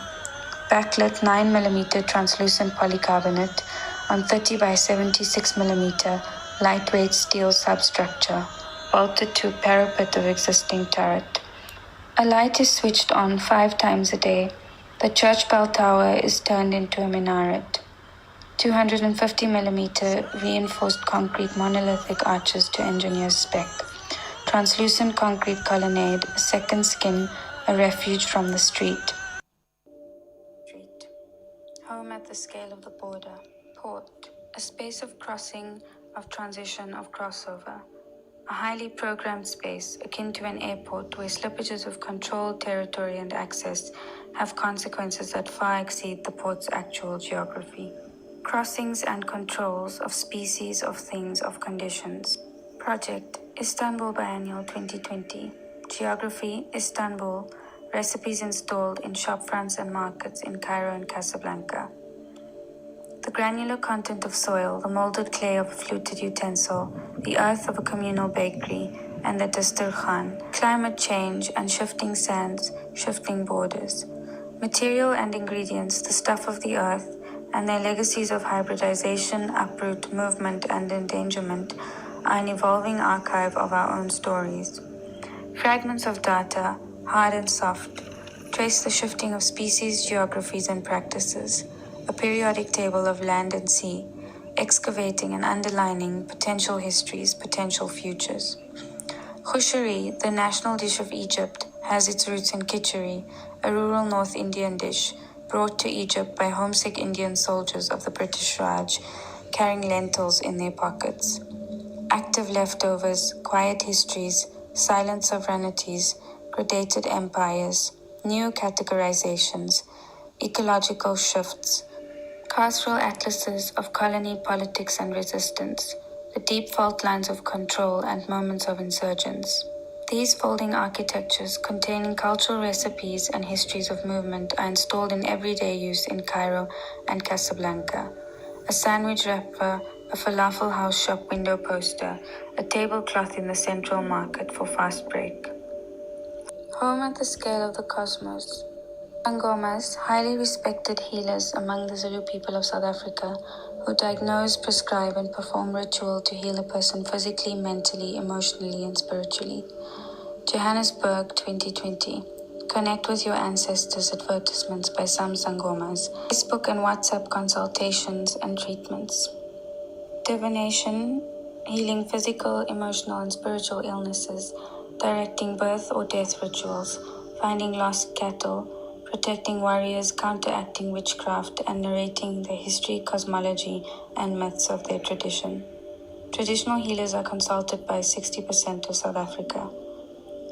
Backlit 9mm translucent polycarbonate on 30 by 76mm lightweight steel substructure, bolted to parapet of existing turret. A light is switched on 5 times a day. The church bell tower is turned into a minaret. 250mm reinforced concrete monolithic arches to engineer's spec. Translucent concrete colonnade, a second skin, a refuge from the street. Home at the scale of the border. Port, a space of crossing, of transition, of crossover. a highly programmed space akin to an airport where slippages of controlled territory and access have consequences that far exceed the port's actual geography. Crossings and controls of species, of things, of conditions. Project Istanbul Biennial 2020. Geography Istanbul. Recipes installed in shop fronts and markets in Cairo and Casablanca. The granular content of soil, the molded clay of a fluted utensil, the earth of a communal bakery, and the dasturkhan. Climate change and shifting sands, shifting borders. Material and ingredients, the stuff of the earth, and their legacies of hybridization, uproot, movement, and endangerment are an evolving archive of our own stories. Fragments of data, hard and soft, trace the shifting of species, geographies, and practices. A periodic table of land and sea, excavating and underlining potential histories, potential futures. Khushari, the national dish of Egypt, has its roots in kitchery, a rural North Indian dish brought to Egypt by homesick Indian soldiers of the British Raj, carrying lentils in their pockets. Active leftovers, quiet histories, silent sovereignties, gradated empires, new categorizations, ecological shifts, carceral atlases of colony politics and resistance, the deep fault lines of control and moments of insurgence. These folding architectures containing cultural recipes and histories of movement are installed in everyday use in Cairo and Casablanca. A sandwich wrapper, a falafel house shop window poster, a tablecloth in the central market for fast break. Home at the scale of the cosmos. Sangomas, highly respected healers among the Zulu people of South Africa, who diagnose, prescribe, and perform ritual to heal a person physically, mentally, emotionally, and spiritually. Johannesburg 2020. Connect with your ancestors advertisements by some Sangomas. Facebook and WhatsApp consultations and treatments. Divination, healing physical, emotional, and spiritual illnesses, directing birth or death rituals, finding lost cattle, protecting warriors, counteracting witchcraft, and narrating the history, cosmology, and myths of their tradition. Traditional healers are consulted by 60% of South Africa.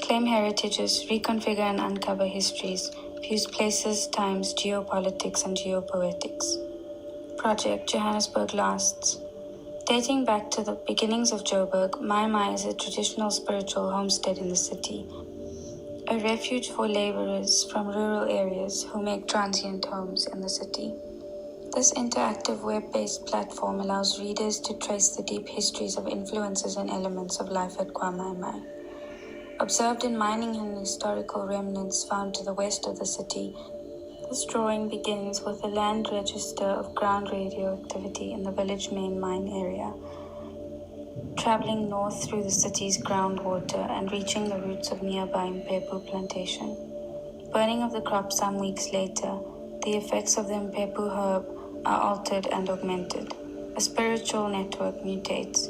Claim heritages, reconfigure and uncover histories, fuse places, times, geopolitics, and geopoetics. Project Johannesburg Lasts. Dating back to the beginnings of Joburg, Mai is a traditional spiritual homestead in the city, a refuge for laborers from rural areas who make transient homes in the city. This interactive web-based platform allows readers to trace the deep histories of influences and elements of life at Mai. Observed in mining and historical remnants found to the west of the city, this drawing begins with a land register of ground radioactivity in the village main mine area, traveling north through the city's groundwater and reaching the roots of nearby Impepu plantation. Burning of the crop some weeks later, the effects of the Impepu herb are altered and augmented. A spiritual network mutates.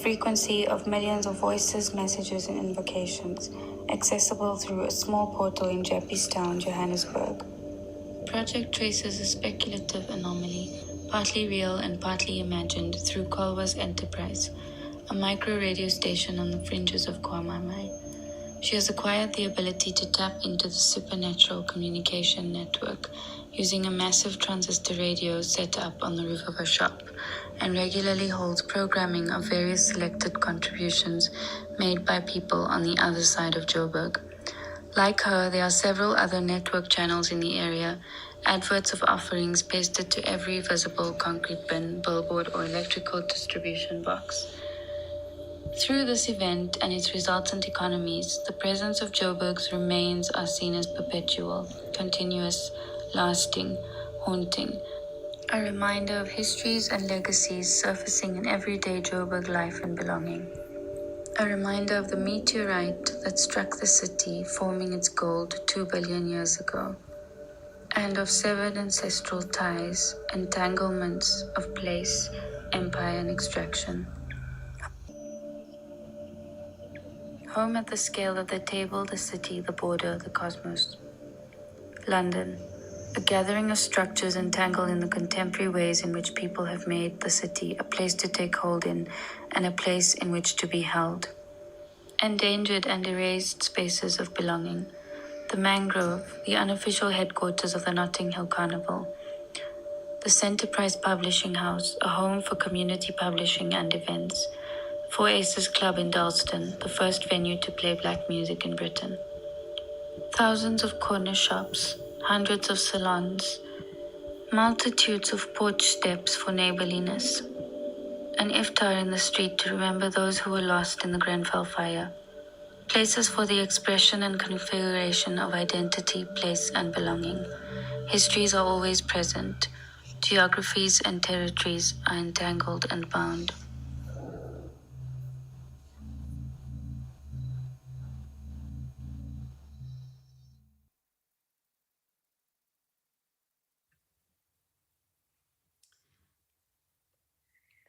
Frequency of millions of voices, messages, and invocations, accessible through a small portal in Jeppestown, Johannesburg. Project traces a speculative anomaly, partly real and partly imagined, through Kolwa's enterprise, a micro radio station on the fringes of Mai. She has acquired the ability to tap into the supernatural communication network using a massive transistor radio set up on the roof of her shop, and regularly holds programming of various selected contributions made by people on the other side of Joburg. Like her, there are several other network channels in the area, adverts of offerings pasted to every visible concrete bin, billboard, or electrical distribution box. Through this event and its resultant economies, the presence of Joburg's remains are seen as perpetual, continuous, lasting, haunting, a reminder of histories and legacies surfacing in everyday Joburg life and belonging. A reminder of the meteorite that struck the city, forming its gold 2 billion years ago, and of severed ancestral ties, entanglements of place, empire, and extraction. Home at the scale of the table, the city, the border, the cosmos. London, a gathering of structures entangled in the contemporary ways in which people have made the city a place to take hold in and a place in which to be held. endangered and erased spaces of belonging, the Mangrove, the unofficial headquarters of the Notting Hill Carnival, the Centerprise Publishing House, a home for community publishing and events, Four Aces Club in Dalston, the first venue to play black music in Britain. Thousands of corner shops, hundreds of salons, multitudes of porch steps for neighborliness, an iftar in the street to remember those who were lost in the Grenfell fire, places for the expression and configuration of identity, place, and belonging. Histories are always present. Geographies and territories are entangled and bound.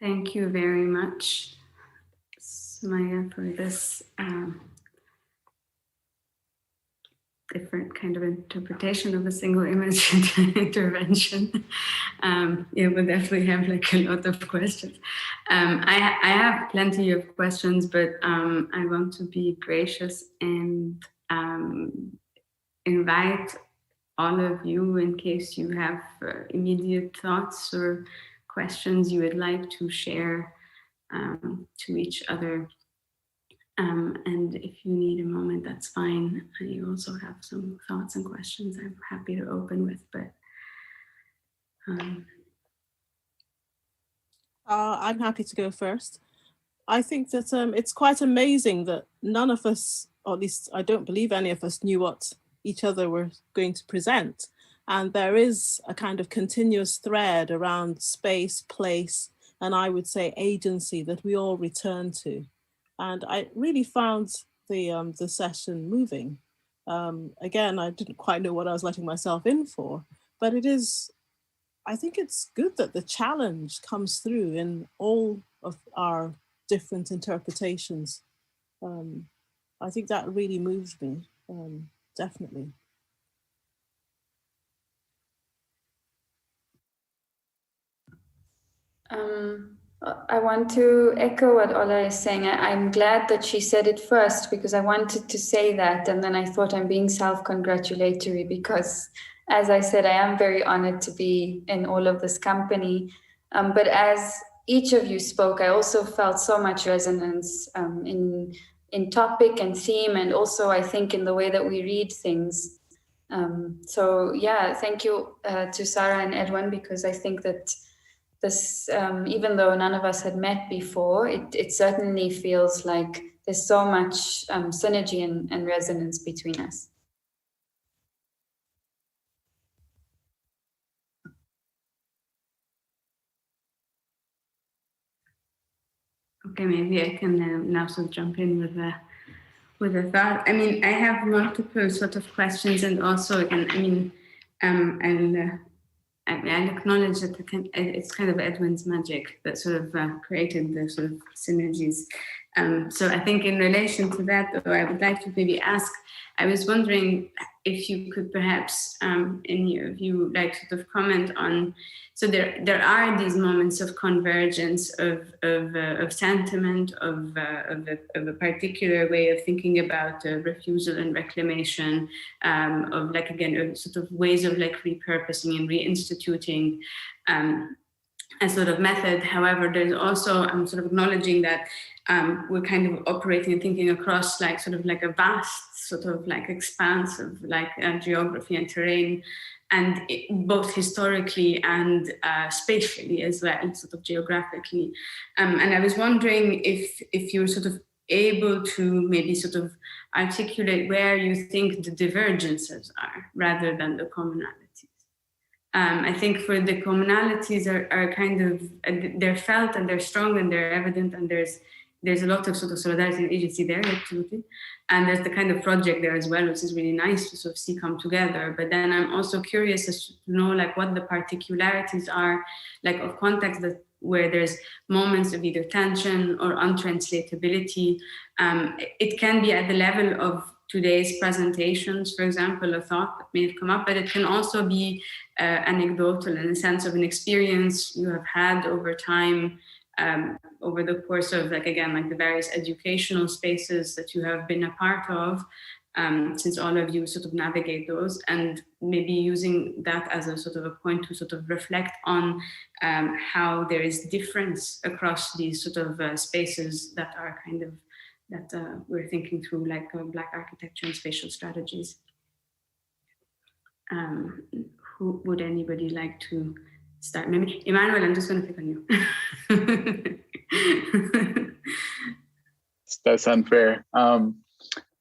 Thank you very much, Sumayya, for this different kind of interpretation of a single image intervention. Yeah, we'll definitely have like a lot of questions. I have plenty of questions, but I want to be gracious and invite all of you, in case you have immediate thoughts or questions you would like to share to each other. And if you need a moment, that's fine. You also have some thoughts and questions I'm happy to open with, but I'm happy to go first. I think that it's quite amazing that none of us, or at least I don't believe any of us, knew what each other were going to present. And there is a kind of continuous thread around space, place, and I would say agency that we all return to. And I really found the session moving. Again, I didn't quite know what I was letting myself in for, but it is, I think it's good that the challenge comes through in all of our different interpretations. I think that really moved me, definitely. I want to echo what Ola is saying. I'm glad that she said it first, because I wanted to say that, and then I thought I'm being self-congratulatory, because as I said, I am very honored to be in all of this company. But as each of you spoke, I also felt so much resonance in topic and theme, and also I think in the way that we read things. So yeah, thank you to Sarah and Edwin, because I think that this, even though none of us had met before, it certainly feels like there's so much synergy and resonance between us. okay, maybe I can now sort of jump in with a thought. I mean, I have multiple sort of questions, and also, again, I mean, I'll acknowledge that it's kind of Edwin's magic that sort of created the sort of synergies. So I think in relation to that, though, I would like to maybe ask, I was wondering if you could perhaps, in your view, like sort of comment on, so there are these moments of convergence of sentiment, of a particular way of thinking about refusal and reclamation, of like, again, sort of ways of like repurposing and reinstituting a sort of method. However, there's also, I'm sort of acknowledging that we're kind of operating and thinking across like sort of like a vast sort of like expanse of like geography and terrain, and both historically and spatially as well, sort of geographically. And I was wondering if you're sort of able to maybe sort of articulate where you think the divergences are rather than the commonalities. I think for the commonalities are kind of, they're felt and they're strong and they're evident, and there's a lot of sort of solidarity and agency there, absolutely. And there's the kind of project there as well, which is really nice to sort of see come together. But then I'm also curious as to know like what the particularities are, like of context that where there's moments of either tension or untranslatability. It can be at the level of today's presentations, for example, a thought that may have come up, but it can also be anecdotal in the sense of an experience you have had over time, over the course of, like, again, like the various educational spaces that you have been a part of, since all of you sort of navigate those, and maybe using that as a sort of a point to sort of reflect on how there is difference across these sort of spaces that are kind of, that we're thinking through, like Black architecture and spatial strategies. Who would anybody like to start? Maybe Emanuel, I'm just going to pick on you. That's unfair.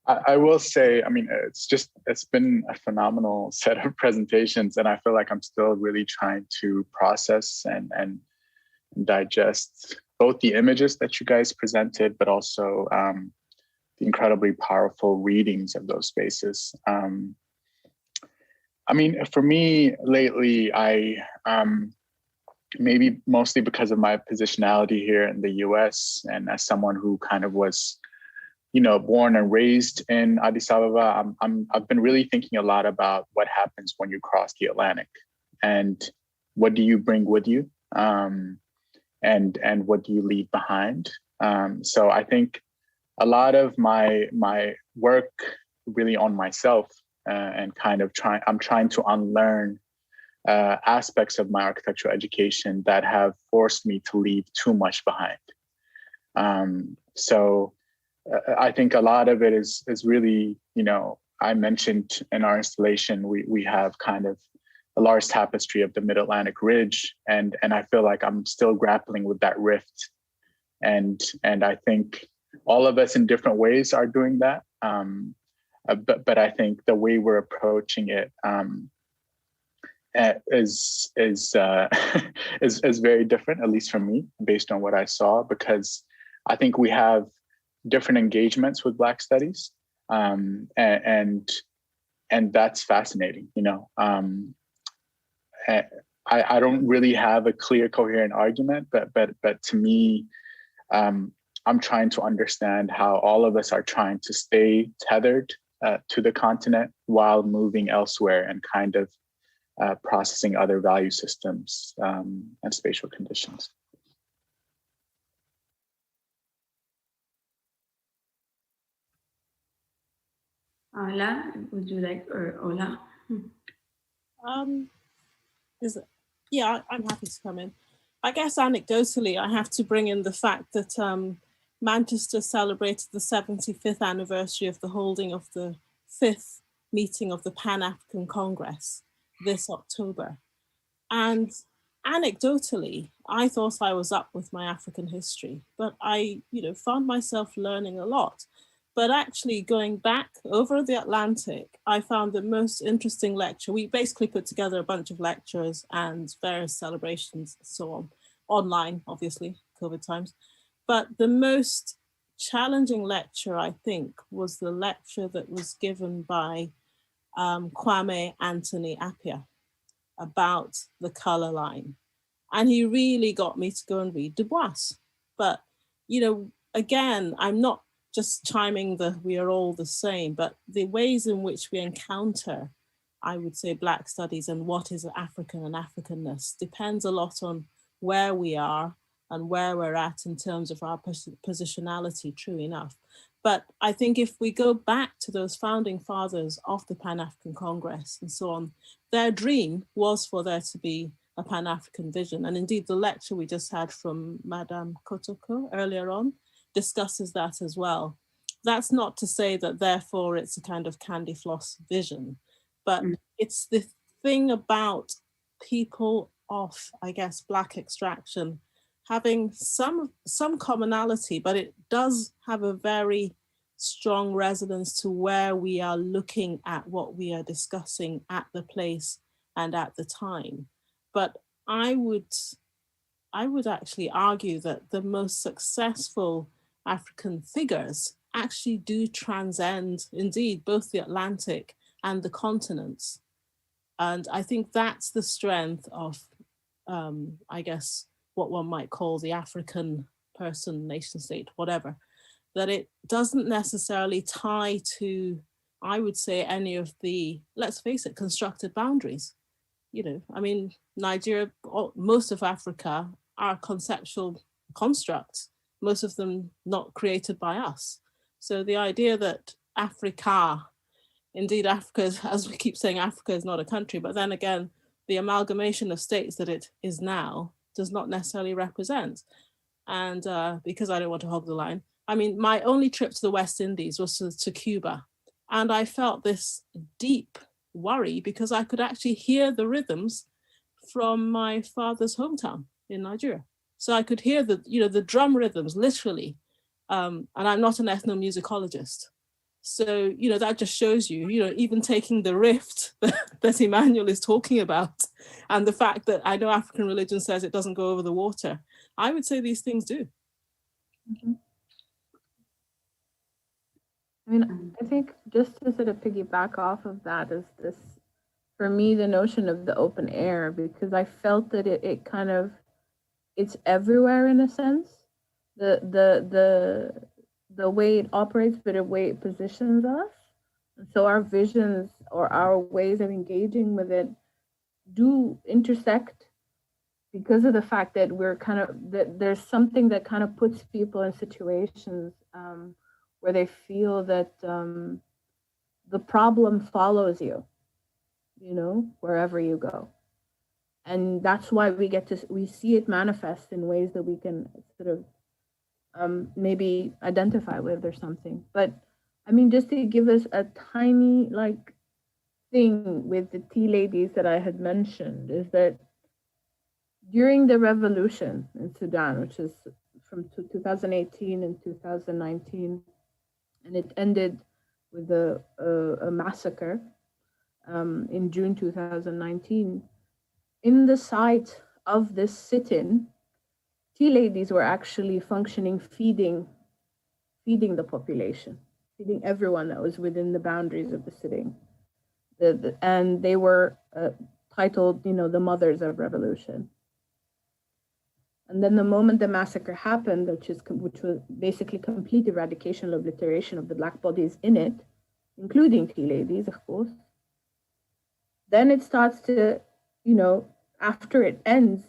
I will say, I mean, it's been a phenomenal set of presentations, and I feel like I'm still really trying to process and digest both the images that you guys presented, but also the incredibly powerful readings of those spaces. I mean, for me lately, maybe mostly because of my positionality here in the US, and as someone who kind of was, born and raised in Addis Ababa, I've been really thinking a lot about what happens when you cross the Atlantic, and what do you bring with you, and what do you leave behind. So I think a lot of my work really on myself, and kind of I'm trying to unlearn aspects of my architectural education that have forced me to leave too much behind. So I think a lot of it is really, I mentioned in our installation, we have kind of a large tapestry of the Mid-Atlantic Ridge, and I feel like I'm still grappling with that rift. And I think all of us in different ways are doing that. But I think the way we're approaching it is very different, at least for me, based on what I saw, because I think we have different engagements with Black studies, and that's fascinating. I don't really have a clear, coherent argument, but to me, I'm trying to understand how all of us are trying to stay tethered to the continent while moving elsewhere and kind of processing other value systems and spatial conditions. Ola, would you like, or Ola? Yeah, I'm happy to come in. I guess anecdotally, I have to bring in the fact that Manchester celebrated the 75th anniversary of the holding of the 5th meeting of the Pan-African Congress this October. And anecdotally, I thought I was up with my African history, but I, found myself learning a lot. But actually going back over the Atlantic, I found the most interesting lecture. We basically put together a bunch of lectures and various celebrations, so on, online, obviously, COVID times. But the most challenging lecture, I think, was the lecture that was given by Kwame Anthony Appiah about the color line. And he really got me to go and read Du Bois. But, again, I'm not just chiming we are all the same, but the ways in which we encounter, I would say, Black studies and what is African and Africanness depends a lot on where we are and where we're at in terms of our positionality, true enough. But I think if we go back to those founding fathers of the Pan-African Congress and so on, their dream was for there to be a Pan-African vision. And indeed, the lecture we just had from Madame Kotoko earlier on discusses that as well. That's not to say that therefore it's a kind of candy floss vision, but it's the thing about people of, I guess, Black extraction having some commonality, but it does have a very strong resonance to where we are looking at what we are discussing at the place and at the time. But I would actually argue that the most successful African figures actually do transcend, indeed, both the Atlantic and the continents. And I think that's the strength of, I guess, what one might call the African person, nation state, whatever, that it doesn't necessarily tie to, I would say, any of the, let's face it, constructed boundaries. I mean, Nigeria, most of Africa are conceptual construct, most of them not created by us. So the idea that Africa, indeed Africa, as we keep saying, Africa is not a country, but then again, the amalgamation of states that it is now does not necessarily represent. And because I don't want to hog the line, I mean, my only trip to the West Indies was to Cuba. And I felt this deep worry because I could actually hear the rhythms from my father's hometown in Nigeria. So I could hear the drum rhythms, literally. And I'm not an ethnomusicologist. So, that just shows you, even taking the rift that Emanuel is talking about, and the fact that I know African religion says it doesn't go over the water, I would say these things do. Mm-hmm. I mean, I think just to sort of piggyback off of that is this, for me, the notion of the open air, because I felt that it kind of, it's everywhere in a sense, the way it operates, but the way it positions us. And so our visions or our ways of engaging with it do intersect because of the fact that we're that there's something that kind of puts people in situations where they feel that the problem follows you, wherever you go. And that's why we see it manifest in ways that we can sort of maybe identify with or something. But I mean, just to give us a tiny thing with the tea ladies that I had mentioned is that during the revolution in Sudan, which is from 2018 and 2019, and it ended with a massacre in June 2019, in the site of this sit-in, tea ladies were actually functioning, feeding the population, feeding everyone that was within the boundaries of the sitting. And they were titled, the Mothers of Revolution. And then the moment the massacre happened, which was basically complete eradication, obliteration of the Black bodies in it, including tea ladies, of course, then it starts to, after it ends,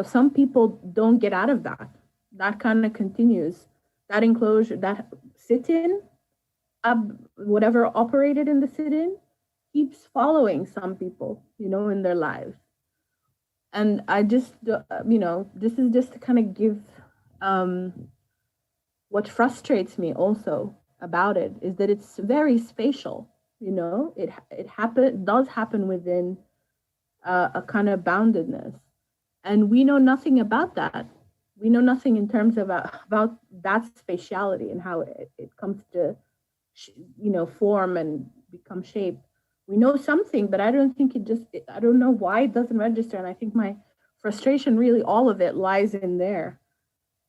some people don't get out of that. That kind of continues. That enclosure, that sit-in, whatever operated in the sit-in, keeps following some people, in their lives. And I just, this is just to kind of give what frustrates me also about it is that it's very spatial. It does happen within a kind of boundedness, and we know nothing about that. We know nothing in terms of about that spatiality and how it comes to, form and become shape. We know something, but I don't think I don't know why it doesn't register. And I think my frustration, really, all of it lies in there.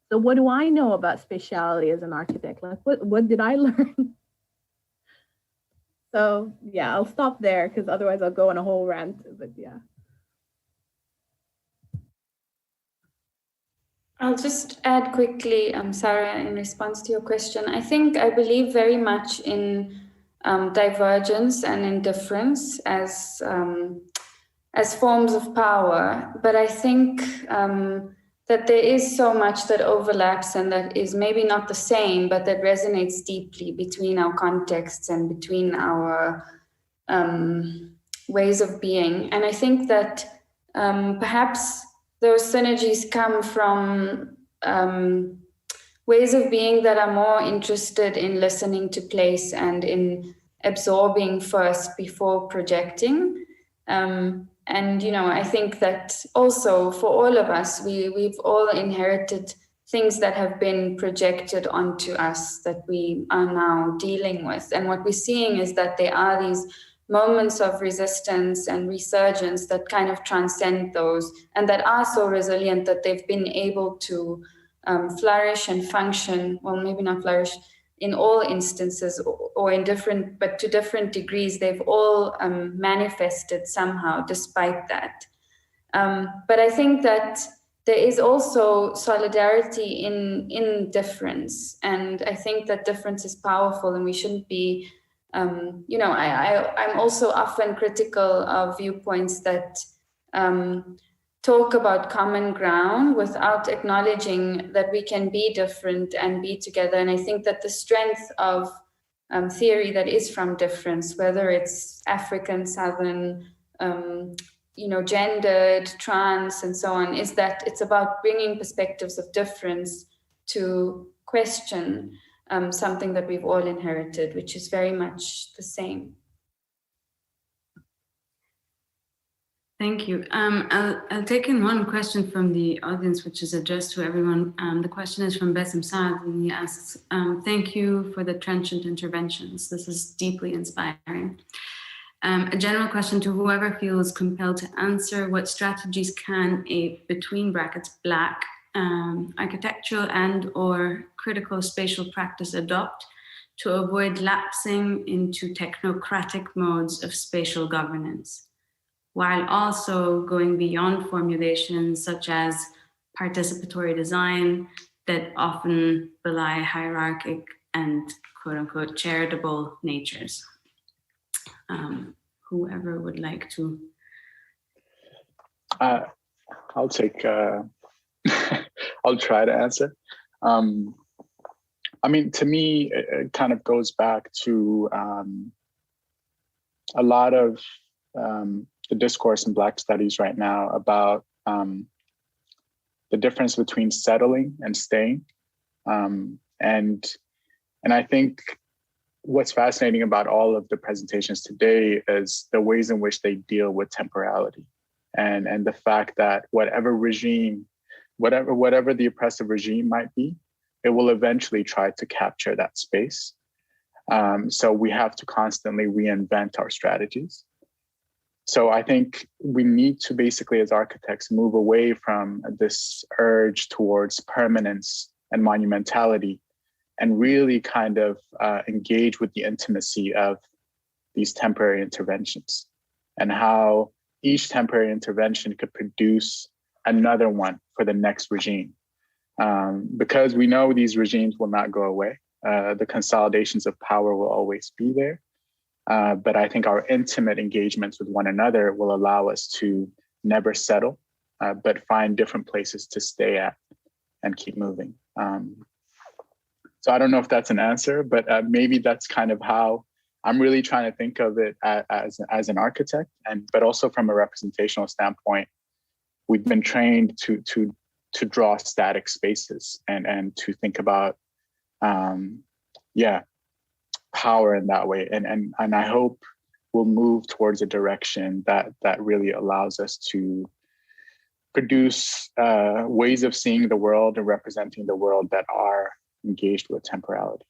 So what do I know about spatiality as an architect? What did I learn? So yeah, I'll stop there because otherwise I'll go on a whole rant, but yeah. I'll just add quickly, Sarah, in response to your question. I believe very much in divergence and indifference as forms of power, but I think that there is so much that overlaps and that is maybe not the same, but that resonates deeply between our contexts and between our ways of being. And I think that perhaps those synergies come from ways of being that are more interested in listening to place and in absorbing first before projecting. And, I think that also for all of us, we've all inherited things that have been projected onto us that we are now dealing with. And what we're seeing is that there are these moments of resistance and resurgence that kind of transcend those and that are so resilient that they've been able to flourish and function, well, maybe not flourish in all instances or in different, but to different degrees, they've all manifested somehow despite that. But I think that there is also solidarity in difference. And I think that difference is powerful and we shouldn't be, I'm also often critical of viewpoints that talk about common ground without acknowledging that we can be different and be together. And I think that the strength of theory that is from difference, whether it's African, Southern, gendered, trans, and so on, is that it's about bringing perspectives of difference to question something that we've all inherited, which is very much the same. Thank you. I'll take in one question from the audience, which is addressed to everyone. The question is from Bassem Saad, and he asks, thank you for the trenchant interventions. This is deeply inspiring. A general question to whoever feels compelled to answer: what strategies can a, between brackets, black, architectural and or critical spatial practice adopt to avoid lapsing into technocratic modes of spatial governance, while also going beyond formulations such as participatory design that often belie hierarchic and quote-unquote charitable natures? Whoever would like to. I'll take, I'll try to answer. I mean, to me, it kind of goes back to a lot of the discourse in Black studies right now about the difference between settling and staying. And I think what's fascinating about all of the presentations today is the ways in which they deal with temporality and the fact that whatever regime, whatever the oppressive regime might be, it will eventually try to capture that space. So we have to constantly reinvent our strategies. So I think we need to basically, as architects, move away from this urge towards permanence and monumentality and really kind of engage with the intimacy of these temporary interventions and how each temporary intervention could produce another one for the next regime. Because we know these regimes will not go away. The consolidations of power will always be there. But I think our intimate engagements with one another will allow us to never settle, but find different places to stay at and keep moving. So I don't know if that's an answer, but maybe that's kind of how I'm really trying to think of it as an architect, but also from a representational standpoint. We've been trained to draw static spaces and to think about, power in that way. And I hope we'll move towards a direction that really allows us to produce ways of seeing the world and representing the world that are engaged with temporality.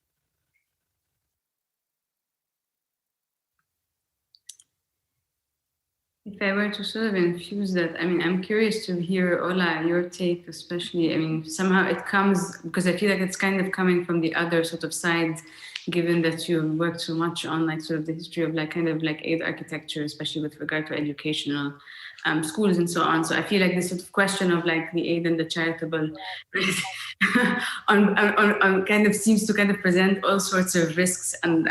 If I were to sort of infuse that, I mean, I'm curious to hear, Ola, your take, especially. I mean, somehow it comes, because I feel like it's kind of coming from the other sort of side, given that you've worked so much on like sort of the history of like kind of like aid architecture, especially with regard to educational schools and so on. So I feel like this sort of question of like the aid and the charitable on kind of seems to kind of present all sorts of risks. And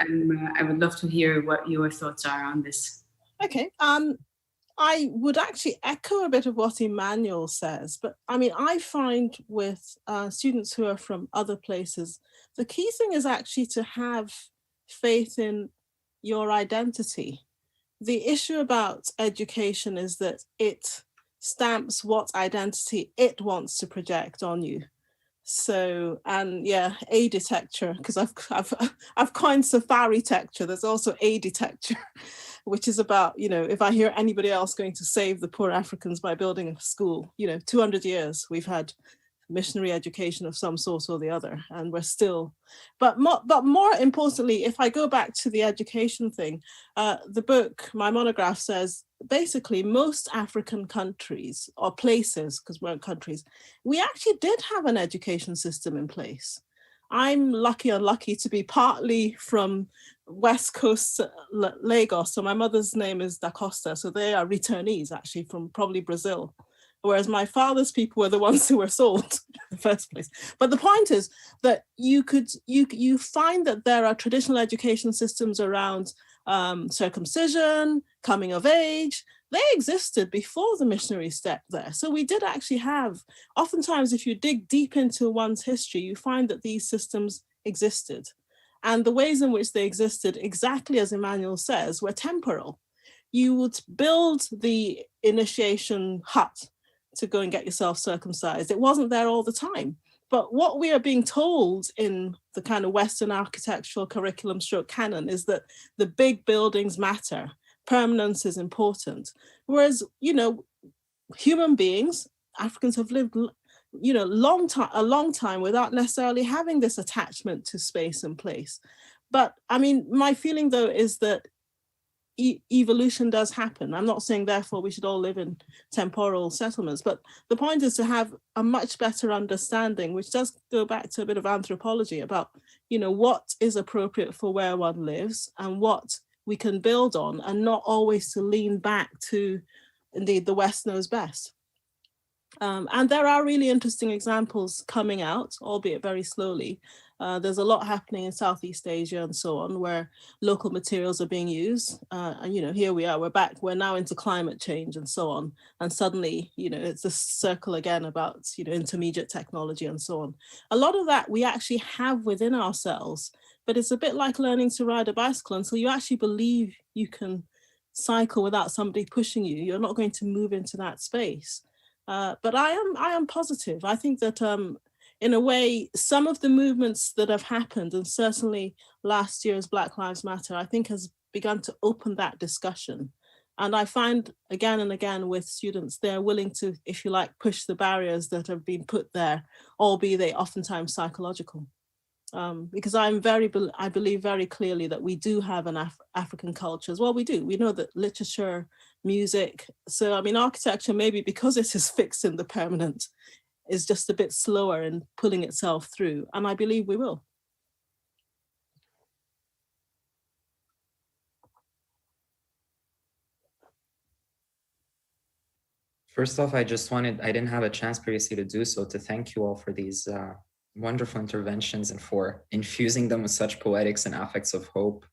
I would love to hear what your thoughts are on this. Okay. I would actually echo a bit of what Emanuel says, but I mean, I find with students who are from other places, the key thing is actually to have faith in your identity. The issue about education is that it stamps what identity it wants to project on you. So, and yeah, A-detecture, because I've coined safari-tecture. There's also A-detecture, which is about, you know, if I hear anybody else going to save the poor Africans by building a school, 200 years we've had missionary education of some sort or the other, and we're still, but more importantly, if I go back to the education thing, the book, my monograph says, basically most African countries or places, because we're countries, we actually did have an education system in place. I'm unlucky to be partly from West Coast Lagos. So my mother's name is Da Costa. So they are returnees actually from probably Brazil. Whereas my father's people were the ones who were sold in the first place. But the point is that you find that there are traditional education systems around circumcision, coming of age, they existed before the missionaries stepped there. So we did actually have, oftentimes if you dig deep into one's history, you find that these systems existed. And the ways in which they existed, exactly as Emanuel says, were temporal. You would build the initiation hut to go and get yourself circumcised. It wasn't there all the time. But what we are being told in the kind of Western architectural curriculum stroke canon is that the big buildings matter. Permanence is important. Whereas, you know, human beings, Africans have lived, you know, a long time without necessarily having this attachment to space and place. But I mean, my feeling though is that evolution does happen. I'm not saying therefore we should all live in temporal settlements, but the point is to have a much better understanding, which does go back to a bit of anthropology about, you know, what is appropriate for where one lives and what we can build on, and not always to lean back to, indeed, the West knows best. And there are really interesting examples coming out, albeit very slowly. There's a lot happening in Southeast Asia and so on, where local materials are being used. And, you know, here we are, we're now into climate change and so on. And suddenly, you know, it's a circle again about, you know, intermediate technology and so on. A lot of that we actually have within ourselves, but it's a bit like learning to ride a bicycle. Until you actually believe you can cycle without somebody pushing you, you're not going to move into that space. But I am positive. I think that in a way, some of the movements that have happened, and certainly last year's Black Lives Matter, I think has begun to open that discussion. And I find again and again with students, they're willing to, if you like, push the barriers that have been put there, albeit they oftentimes psychological. Because I believe very clearly that we do have an African culture as well. We do. We know that literature, music. So, I mean, architecture, maybe because it is fixed in the permanent, is just a bit slower in pulling itself through. And I believe we will. First off, I didn't have a chance previously to do so, to thank you all for these wonderful interventions and for infusing them with such poetics and affects of hope.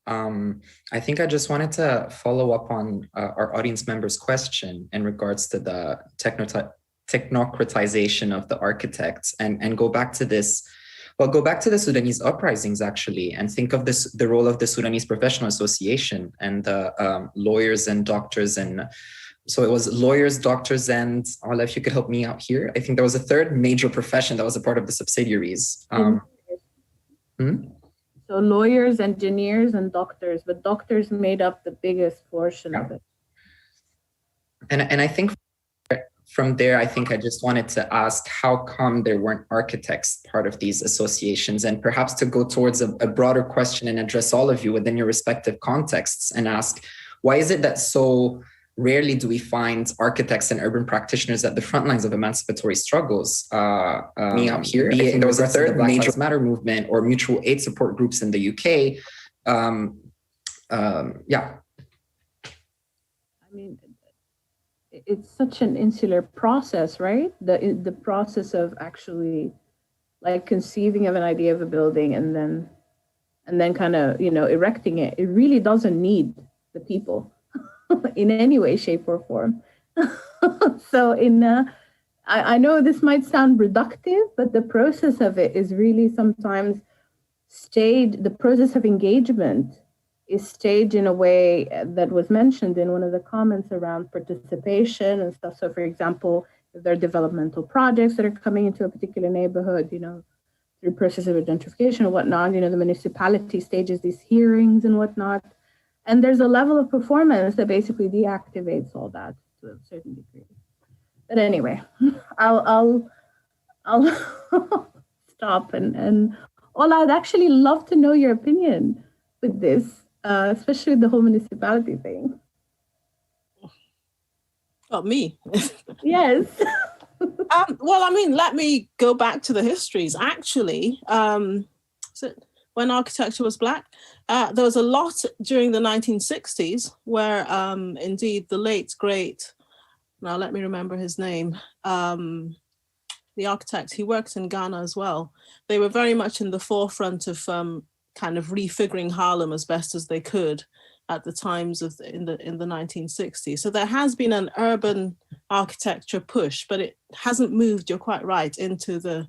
I think I just wanted to follow up on our audience members' question in regards to the technocratization of the architects and go back to this. Well, go back to the Sudanese uprisings actually, and think of this, the role of the Sudanese Professional Association and the lawyers and doctors. And so it was lawyers, doctors, and Ola, if you could help me out here. I think there was a third major profession that was a part of the subsidiaries. So lawyers, engineers, and doctors, but doctors made up the biggest portion of it. And I think from there, I think I just wanted to ask, how come there weren't architects part of these associations? And perhaps to go towards a broader question and address all of you within your respective contexts and ask, why is it that so rarely do we find architects and urban practitioners at the front lines of emancipatory struggles? Me out here, I think there was a third Black Lives Matter movement or mutual aid support groups in the UK. Yeah. I mean, it's such an insular process, right? The process of actually like conceiving of an idea of a building and then kind of, you know, erecting it. It really doesn't need the people in any way, shape, or form. So I know this might sound reductive, but the process of it is really sometimes staged. The process of engagement is staged in a way that was mentioned in one of the comments around participation and stuff. So for example, if there are developmental projects that are coming into a particular neighborhood, you know, through process of identification and whatnot, you know, the municipality stages these hearings and whatnot. And there's a level of performance that basically deactivates all that to a certain degree. But anyway, I'll stop and Ola, I'd actually love to know your opinion with this, especially with the whole municipality thing. Oh, me? Yes. Well, I mean, let me go back to the histories. Actually, when architecture was Black, there was a lot during the 1960s where indeed the late, great, now let me remember his name, the architect, he works in Ghana as well. They were very much in the forefront of kind of refiguring Harlem as best as they could. at the times of in the 1960s. So there has been an urban architecture push, but it hasn't moved, you're quite right, into the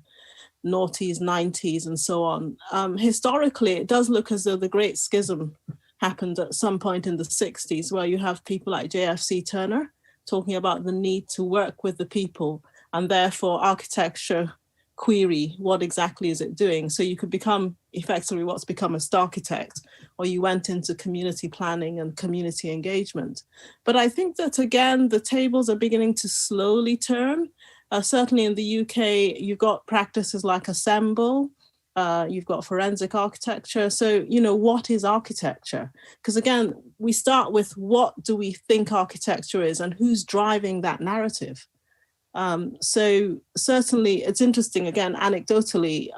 noughties, 90s and so on. Historically, it does look as though the Great Schism happened at some point in the 60s, where you have people like JFC Turner talking about the need to work with the people, and therefore architecture query, what exactly is it doing? So you could become effectively what's become a starchitect, or you went into community planning and community engagement. But I think that, again, the tables are beginning to slowly turn. Certainly in the UK, you've got practices like Assemble, you've got forensic architecture. So, you know, what is architecture? Because again, we start with what do we think architecture is and who's driving that narrative? So certainly it's interesting, again, anecdotally,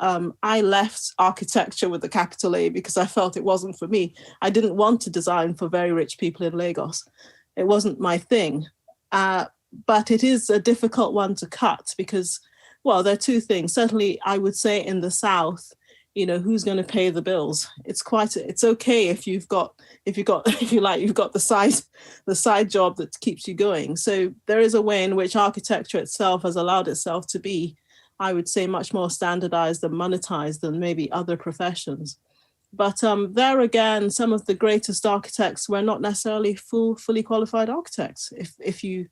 I left architecture with a capital A because I felt it wasn't for me. I didn't want to design for very rich people in Lagos. It wasn't my thing. But it is a difficult one to cut because, well, there are two things. Certainly, I would say in the South, you know, who's going to pay the bills? It's okay if you've got the side job that keeps you going. So there is a way in which architecture itself has allowed itself to be, I would say, much more standardized and monetized than maybe other professions. But there again, some of the greatest architects were not necessarily fully qualified architects, if you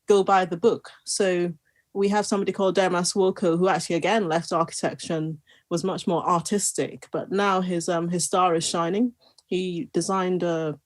go by the book. So we have somebody called Admassu who actually again left architecture and was much more artistic, but now his star is shining. He designed a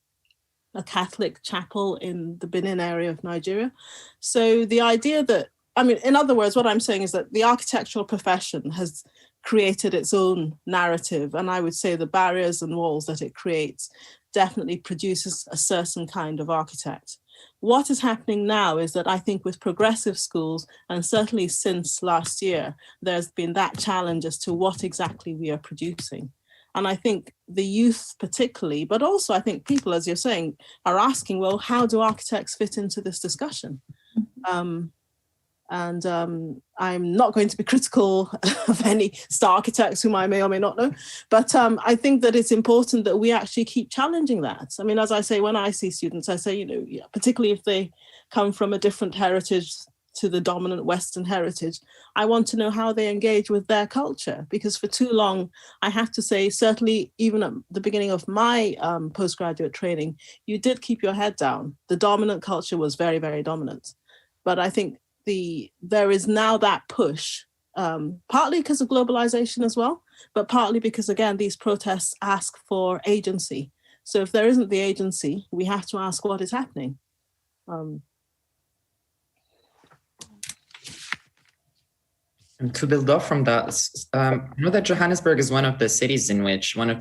Catholic chapel in the Benin area of Nigeria. So the idea that, I mean, in other words, what I'm saying is that the architectural profession has created its own narrative, and I would say the barriers and walls that it creates definitely produces a certain kind of architect. What is happening now is that I think with progressive schools, and certainly since last year, there's been that challenge as to what exactly we are producing. And I think the youth particularly, but also I think people, as you're saying, are asking, well, how do architects fit into this discussion? I'm not going to be critical of any star architects whom I may or may not know, but I think that it's important that we actually keep challenging that. I mean, as I say, when I see students, I say, you know, particularly if they come from a different heritage to the dominant Western heritage, I want to know how they engage with their culture, because for too long, I have to say, certainly even at the beginning of my postgraduate training, you did keep your head down. The dominant culture was very, very dominant. But I think there is now that push, partly because of globalization as well, but partly because, again, these protests ask for agency. So if there isn't the agency, we have to ask what is happening. And to build off from that, I know that Johannesburg is one of the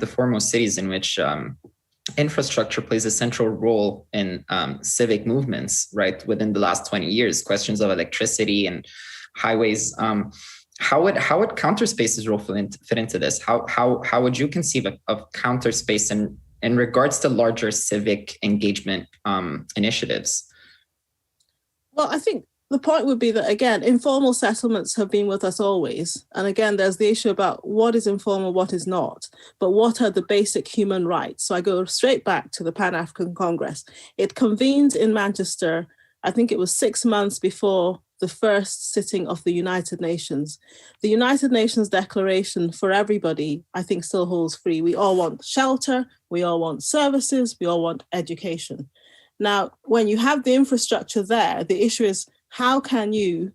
foremost cities in which infrastructure plays a central role in civic movements, right? Within the last 20 years, questions of electricity and highways. How would counter space's role fit into this? How would you conceive of counter space in regards to larger civic engagement initiatives? Well, I think the point would be that, again, informal settlements have been with us always. And again, there's the issue about what is informal, what is not, but what are the basic human rights? So I go straight back to the Pan-African Congress. It convened in Manchester, I think it was 6 months before the first sitting of the United Nations. The United Nations Declaration for everybody, I think, still holds free. We all want shelter, we all want services, we all want education. Now, when you have the infrastructure there, the issue is, how can you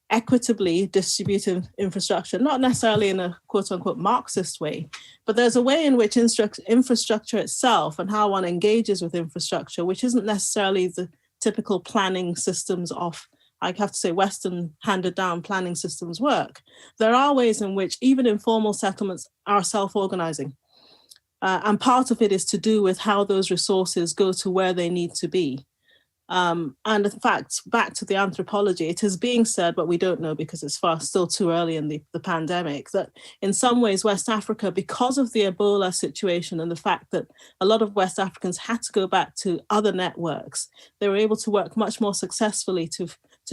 equitably distribute infrastructure, not necessarily in a quote unquote Marxist way, but there's a way in which infrastructure itself and how one engages with infrastructure, which isn't necessarily the typical planning systems of, I have to say, Western handed down planning systems work. There are ways in which even informal settlements are self-organizing. And part of it is to do with how those resources go to where they need to be. And in fact, back to the anthropology, it is being said, but we don't know because it's still too early in the pandemic, that in some ways West Africa, because of the Ebola situation and the fact that a lot of West Africans had to go back to other networks, they were able to work much more successfully to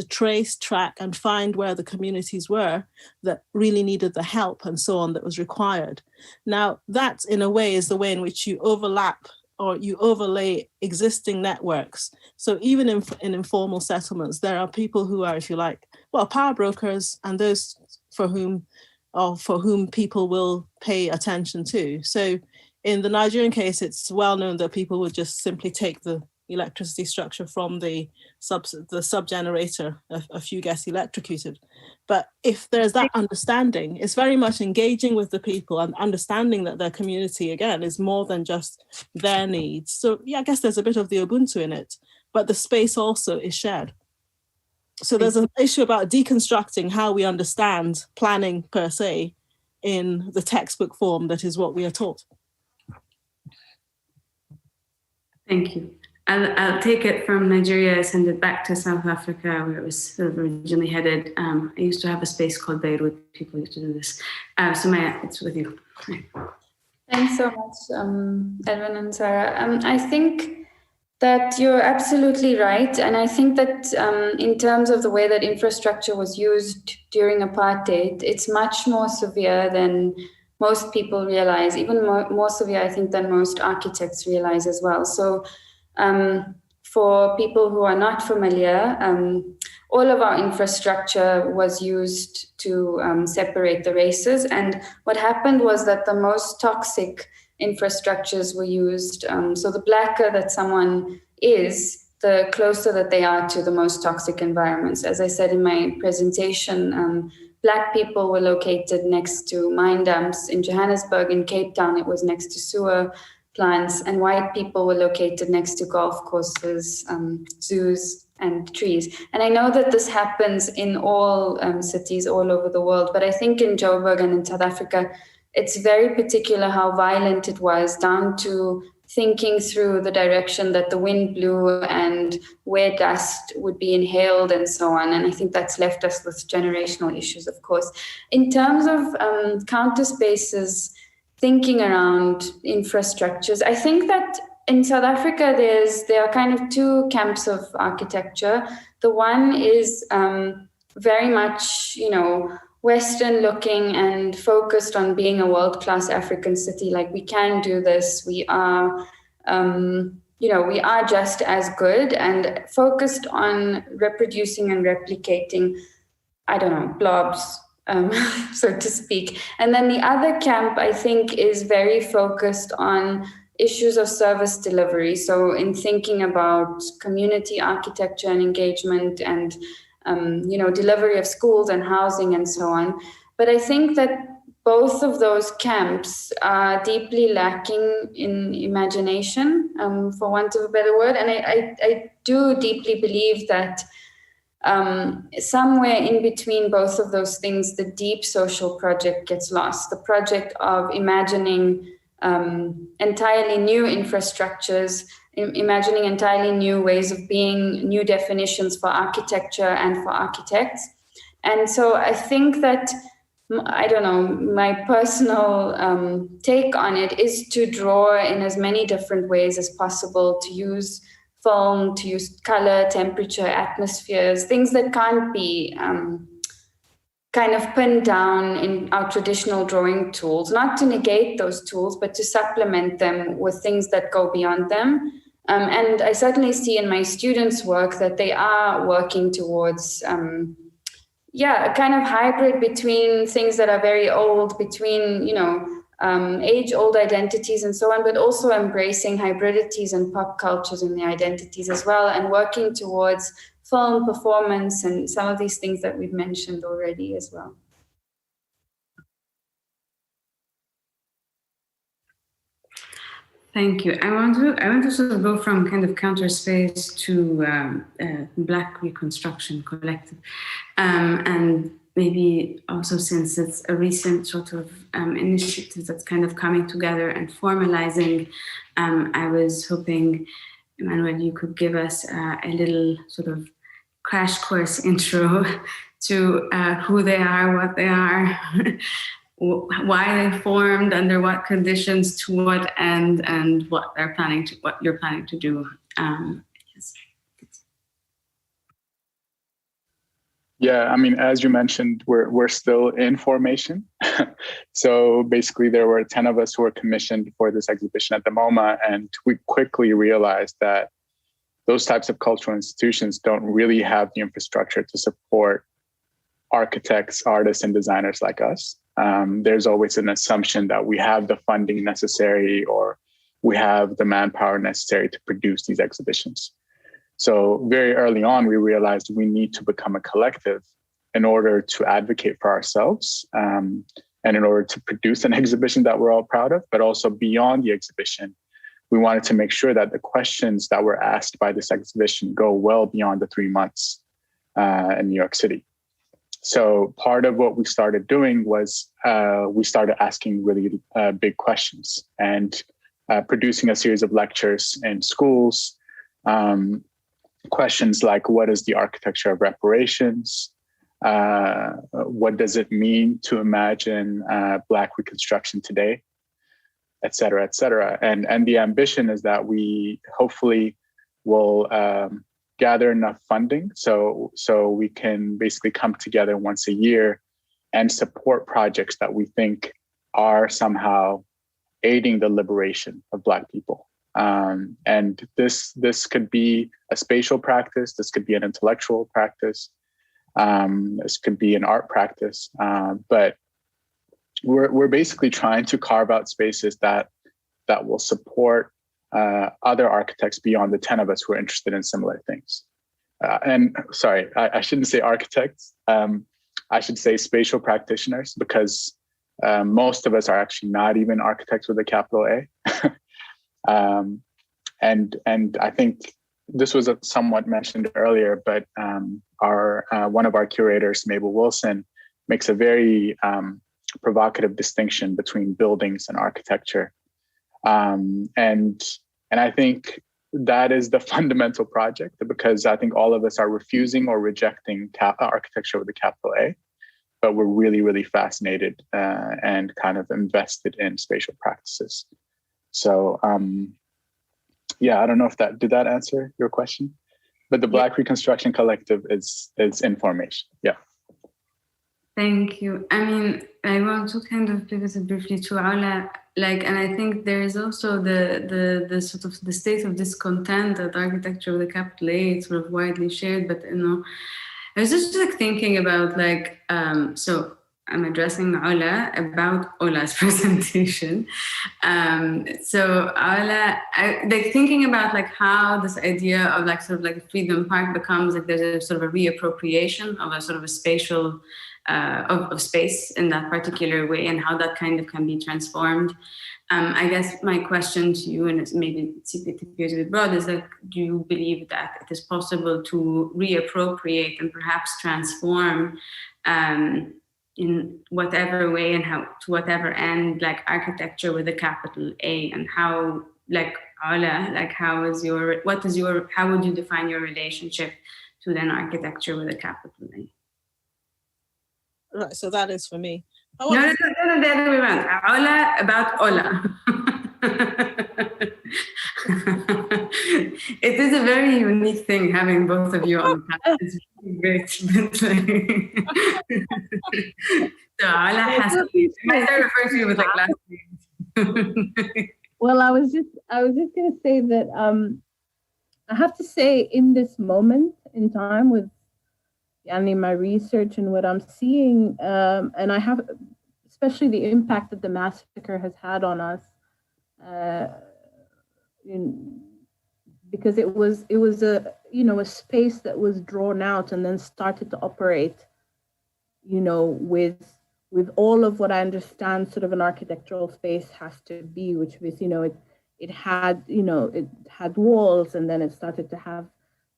trace, track, and find where the communities were that really needed the help and so on that was required. Now, that in a way is the way in which you overlap or you overlay existing networks. So even in informal settlements, there are people who are, if you like, well, power brokers, and those for whom people will pay attention to. So in the Nigerian case, it's well known that people would just simply take the electricity structure from the sub generator, a few gets electrocuted. But if there's that understanding, it's very much engaging with the people and understanding that their community, again, is more than just their needs. So yeah, I guess there's a bit of the Ubuntu in it, but the space also is shared. So there's an issue about deconstructing how we understand planning per se in the textbook form that is what we are taught. Thank you. I'll take it from Nigeria, send it back to South Africa, where it was sort of originally headed. I used to have a space called Beirut. People used to do this. Sumayya, it's with you. Thanks so much, Edwin and Sarah. I think that you're absolutely right. And I think that in terms of the way that infrastructure was used during apartheid, it's much more severe than most people realize, even more severe, I think, than most architects realize as well. So for people who are not familiar, all of our infrastructure was used to separate the races. And what happened was that the most toxic infrastructures were used. So the blacker that someone is, the closer that they are to the most toxic environments. As I said in my presentation, Black people were located next to mine dumps in Johannesburg. In Cape Town, it was next to sewer plants, and white people were located next to golf courses, zoos, and trees. And I know that this happens in all cities all over the world, but I think in Joburg and in South Africa, it's very particular how violent it was, down to thinking through the direction that the wind blew and where dust would be inhaled and so on. And I think that's left us with generational issues, of course. In terms of counter spaces, thinking around infrastructures, I think that in South Africa, there are kind of two camps of architecture. The one is very much, Western looking and focused on being a world-class African city. Like, we can do this. We are, we are just as good, and focused on reproducing and replicating, blobs, so to speak. And then the other camp, I think, is very focused on issues of service delivery. So in thinking about community architecture and engagement and delivery of schools and housing and so on. But I think that both of those camps are deeply lacking in imagination, for want of a better word. And I do deeply believe that somewhere in between both of those things, the deep social project gets lost. The project of imagining entirely new infrastructures, imagining entirely new ways of being, new definitions for architecture and for architects. And so I think that, my personal take on it is to draw in as many different ways as possible, to use film, to use color, temperature, atmospheres, things that can't be kind of pinned down in our traditional drawing tools, not to negate those tools, but to supplement them with things that go beyond them. And I certainly see in my students' work that they are working towards, a kind of hybrid between things that are very old, between, age-old identities and so on, but also embracing hybridities and pop cultures in the identities as well, and working towards film, performance, and some of these things that we've mentioned already as well. Thank you. I want to sort of go from kind of counter space to Black Reconstruction Collective, and maybe also, since it's a recent sort of initiative that's kind of coming together and formalizing, I was hoping, Emanuel, you could give us a little sort of crash course intro to who they are, what they are, why they formed, under what conditions, to what end, and what you're planning to do. Yes. Yeah, I mean, as you mentioned, we're still in formation. So basically, there were 10 of us who were commissioned for this exhibition at the MoMA, and we quickly realized that those types of cultural institutions don't really have the infrastructure to support architects, artists, and designers like us. There's always an assumption that we have the funding necessary or we have the manpower necessary to produce these exhibitions. So very early on, we realized we need to become a collective in order to advocate for ourselves and in order to produce an exhibition that we're all proud of, but also beyond the exhibition, we wanted to make sure that the questions that were asked by this exhibition go well beyond the 3 months in New York City. So part of what we started doing was we started asking really big questions and producing a series of lectures in schools. Questions like, what is the architecture of reparations? What does it mean to imagine Black Reconstruction today? Et cetera, et cetera. And the ambition is that we hopefully will gather enough funding so we can basically come together once a year and support projects that we think are somehow aiding the liberation of Black people. And this could be a spatial practice, this could be an intellectual practice, this could be an art practice, but we're basically trying to carve out spaces that will support other architects beyond the 10 of us who are interested in similar things. And sorry, I shouldn't say architects. I should say spatial practitioners, because most of us are actually not even architects with a capital A. And I think this was somewhat mentioned earlier, but one of our curators, Mabel Wilson, makes a very provocative distinction between buildings and architecture. And I think that is the fundamental project, because I think all of us are refusing or rejecting architecture with a capital A, but we're really, really fascinated and kind of invested in spatial practices. So yeah, I don't know if did that answer your question? But the Black Reconstruction Collective is in formation. Yeah. Thank you. I mean, I want to kind of pivot briefly to Aula, and I think there is also the sort of the state of discontent that architecture with a capital A is sort of widely shared. But I was just thinking about so I'm addressing Aula about Aula's presentation. So Aula, thinking about how this idea of sort of Freedom Park becomes there's a sort of a reappropriation of a sort of a spatial of space in that particular way, and how that kind of can be transformed. I guess my question to you, and it's maybe it appears a bit broad, is do you believe that it is possible to reappropriate and perhaps transform in whatever way and how to whatever end architecture with a capital A, and how Aula, how would you define your relationship to then architecture with a capital A? Right, so that is for me. No, the other way around. Aula about Aula. It is a very unique thing having both of you on the panel. It's really great. So Aula has. I started referring to you with last names. Well, I was just going to say that I have to say, in this moment in time with my research and what I'm seeing, and I have especially the impact that the massacre has had on us, because it was a space that was drawn out and then started to operate, with all of what I understand sort of an architectural space has to be, which was it had walls, and then it started to have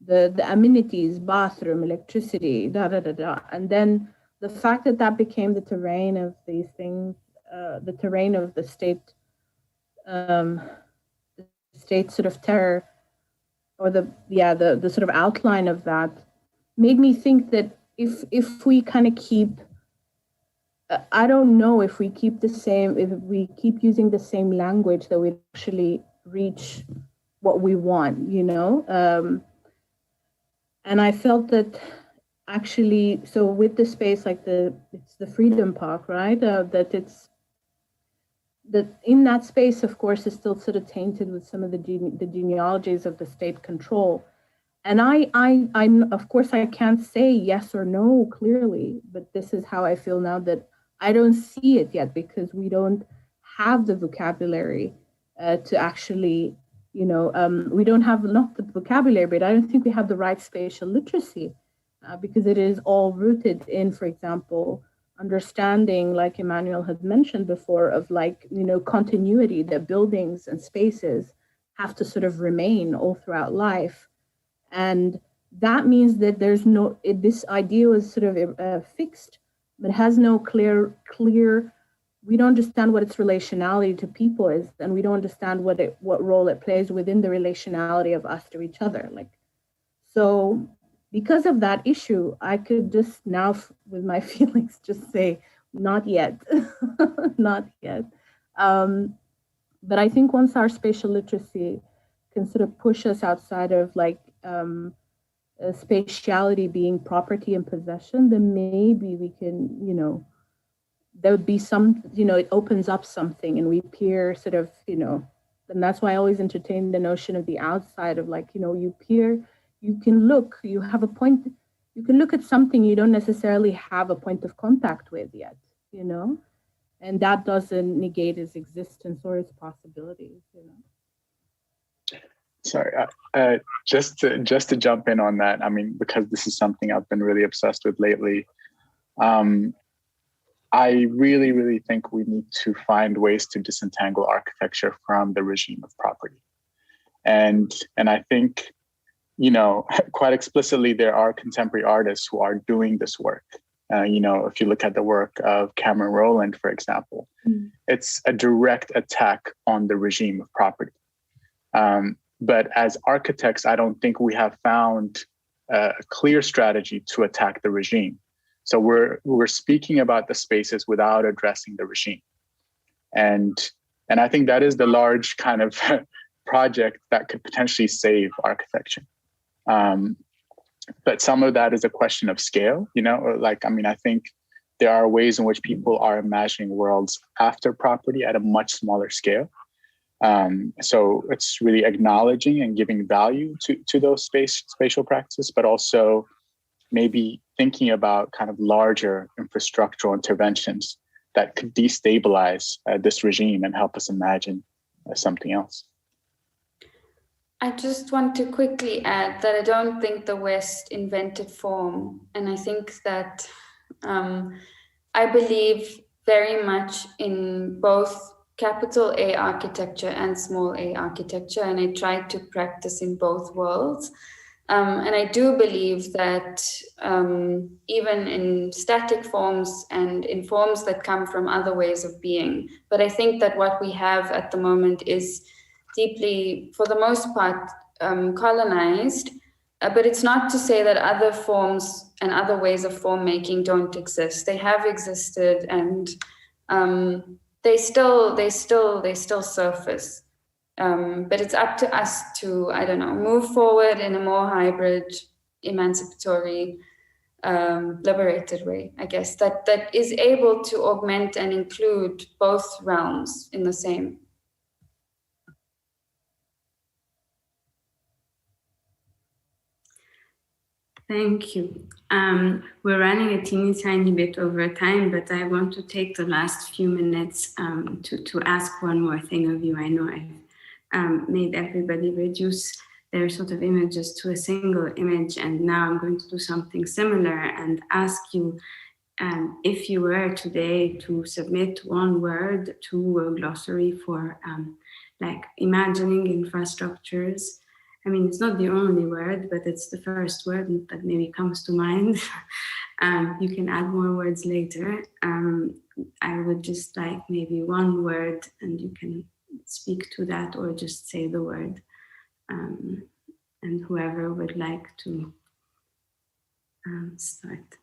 the amenities, bathroom, electricity, and then the fact that became the terrain of these things, the terrain of the state sort of terror, or the sort of outline of that, made me think that if we kind of keep, I don't know if we keep using the same language, that we actually reach what we want, And I felt that actually, so with the space, like it's the Freedom Park, right? That in that space, of course, is still sort of tainted with some of the genealogies of the state control. And I'm of course, I can't say yes or no clearly, but this is how I feel now, that I don't see it yet because we don't have the vocabulary to actually, we don't have, not the vocabulary, but I don't think we have the right spatial literacy because it is all rooted in, for example, understanding, like Emanuel had mentioned before, of continuity, that buildings and spaces have to sort of remain all throughout life. And that means that there's this idea is sort of fixed, but has no clear, we don't understand what its relationality to people is, and we don't understand what role it plays within the relationality of us to each other. So because of that issue, I could just now, with my feelings, just say, not yet, not yet. But I think once our spatial literacy can sort of push us outside of spatiality being property and possession, then maybe we can, there would be some, it opens up something and we peer sort of, and that's why I always entertain the notion of the outside of you peer, you can look, you have a point, you can look at something you don't necessarily have a point of contact with yet, and that doesn't negate its existence or its possibilities, Sorry, just to jump in on that, I mean, because this is something I've been really obsessed with lately. I really, really think we need to find ways to disentangle architecture from the regime of property. And I think, quite explicitly, there are contemporary artists who are doing this work. If you look at the work of Cameron Rowland, for example, it's a direct attack on the regime of property. But as architects, I don't think we have found a clear strategy to attack the regime. So we're speaking about the spaces without addressing the regime. And I think that is the large kind of project that could potentially save architecture. But some of that is a question of scale, I think there are ways in which people are imagining worlds after property at a much smaller scale. So it's really acknowledging and giving value to those spatial practices, but also maybe thinking about kind of larger infrastructural interventions that could destabilize this regime and help us imagine something else. I just want to quickly add that I don't think the West invented form. And I think that I believe very much in both capital A architecture and small a architecture, and I try to practice in both worlds. And I do believe that even in static forms and in forms that come from other ways of being, but I think that what we have at the moment is deeply, for the most part, colonized, but it's not to say that other forms and other ways of form making don't exist. They have existed, and they still surface. But it's up to us to, move forward in a more hybrid, emancipatory, liberated way, I guess, that is able to augment and include both realms in the same. Thank you. We're running a teeny tiny bit over time, but I want to take the last few minutes to ask one more thing of you. I know I've made everybody reduce their sort of images to a single image, and now I'm going to do something similar and ask you if you were today to submit one word to a glossary for imagining infrastructures. I mean, it's not the only word, but it's the first word that maybe comes to mind. You can add more words later. I would just like maybe one word, and you can speak to that or just say the word. And whoever would like to start.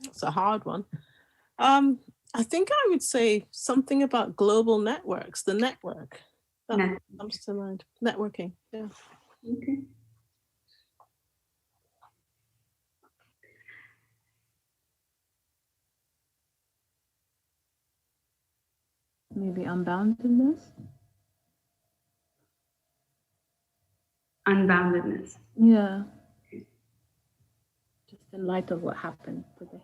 It's a hard one. I think I would say something about global networks, the network. That comes to mind. Networking, yeah. Okay. maybe unboundedness. Unboundedness. Yeah. Just in light of what happened today.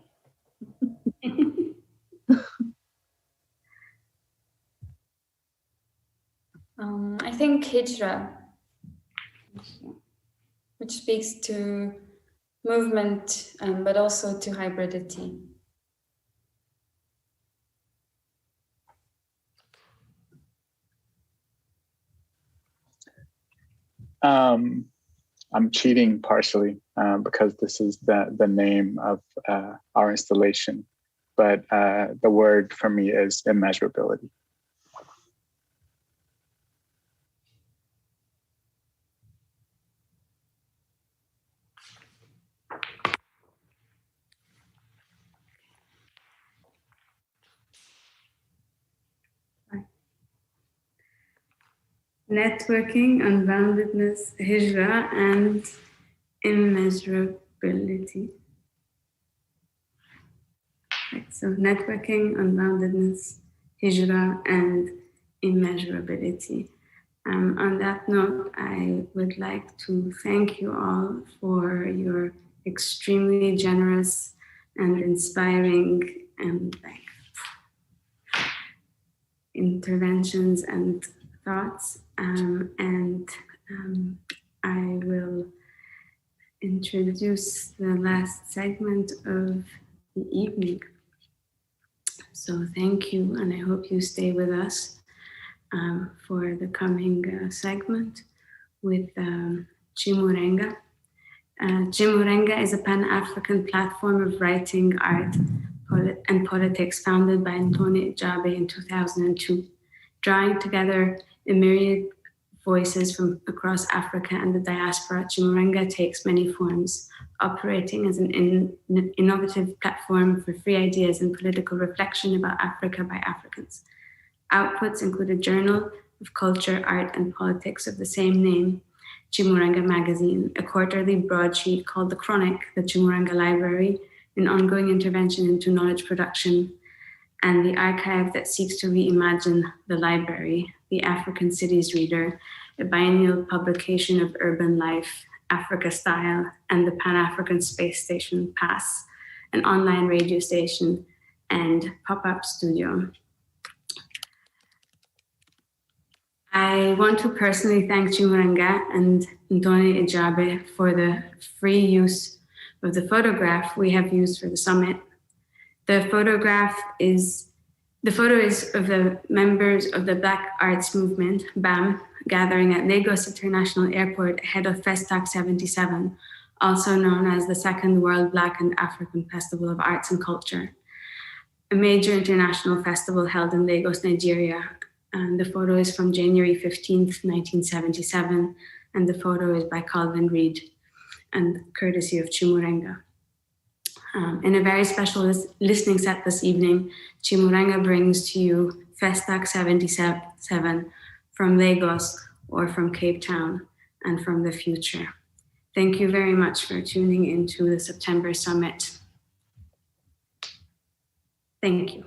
I think hijra, which speaks to movement, but also to hybridity. I'm cheating partially because this is the name of our installation, but the word for me is immeasurability. Networking, unboundedness, hijra, and immeasurability. Right, so networking, unboundedness, hijra, and immeasurability. On that note, I would like to thank you all for your extremely generous and inspiring and interventions and thoughts, and I will introduce the last segment of the evening. So thank you, and I hope you stay with us for the coming segment with Chimurenga. Chimurenga is a Pan-African platform of writing, art, and politics founded by Ntoni Ijabe in 2002, drawing together a myriad voices from across Africa and the diaspora. Chimurenga takes many forms, operating as an innovative platform for free ideas and political reflection about Africa by Africans. Outputs include a journal of culture, art, and politics of the same name, Chimurenga Magazine, a quarterly broadsheet called The Chronic, the Chimurenga Library, an ongoing intervention into knowledge production, and the archive that seeks to reimagine the library, The African Cities Reader, a biennial publication of urban life, Africa Style, and the Pan-African Space Station, PASS, an online radio station and pop-up studio. I want to personally thank Chimurenga and Ntoni Ijabe for the free use of the photograph we have used for the summit. The photo is of the members of the Black Arts Movement, BAM, gathering at Lagos International Airport ahead of Festac 77, also known as the Second World Black and African Festival of Arts and Culture, a major international festival held in Lagos, Nigeria. And the photo is from January 15th, 1977, and the photo is by Calvin Reed and courtesy of Chimurenga. In a very special listening set this evening, Chimurenga brings to you Festac 77 from Lagos or from Cape Town and from the future. Thank you very much for tuning into the September Summit. Thank you.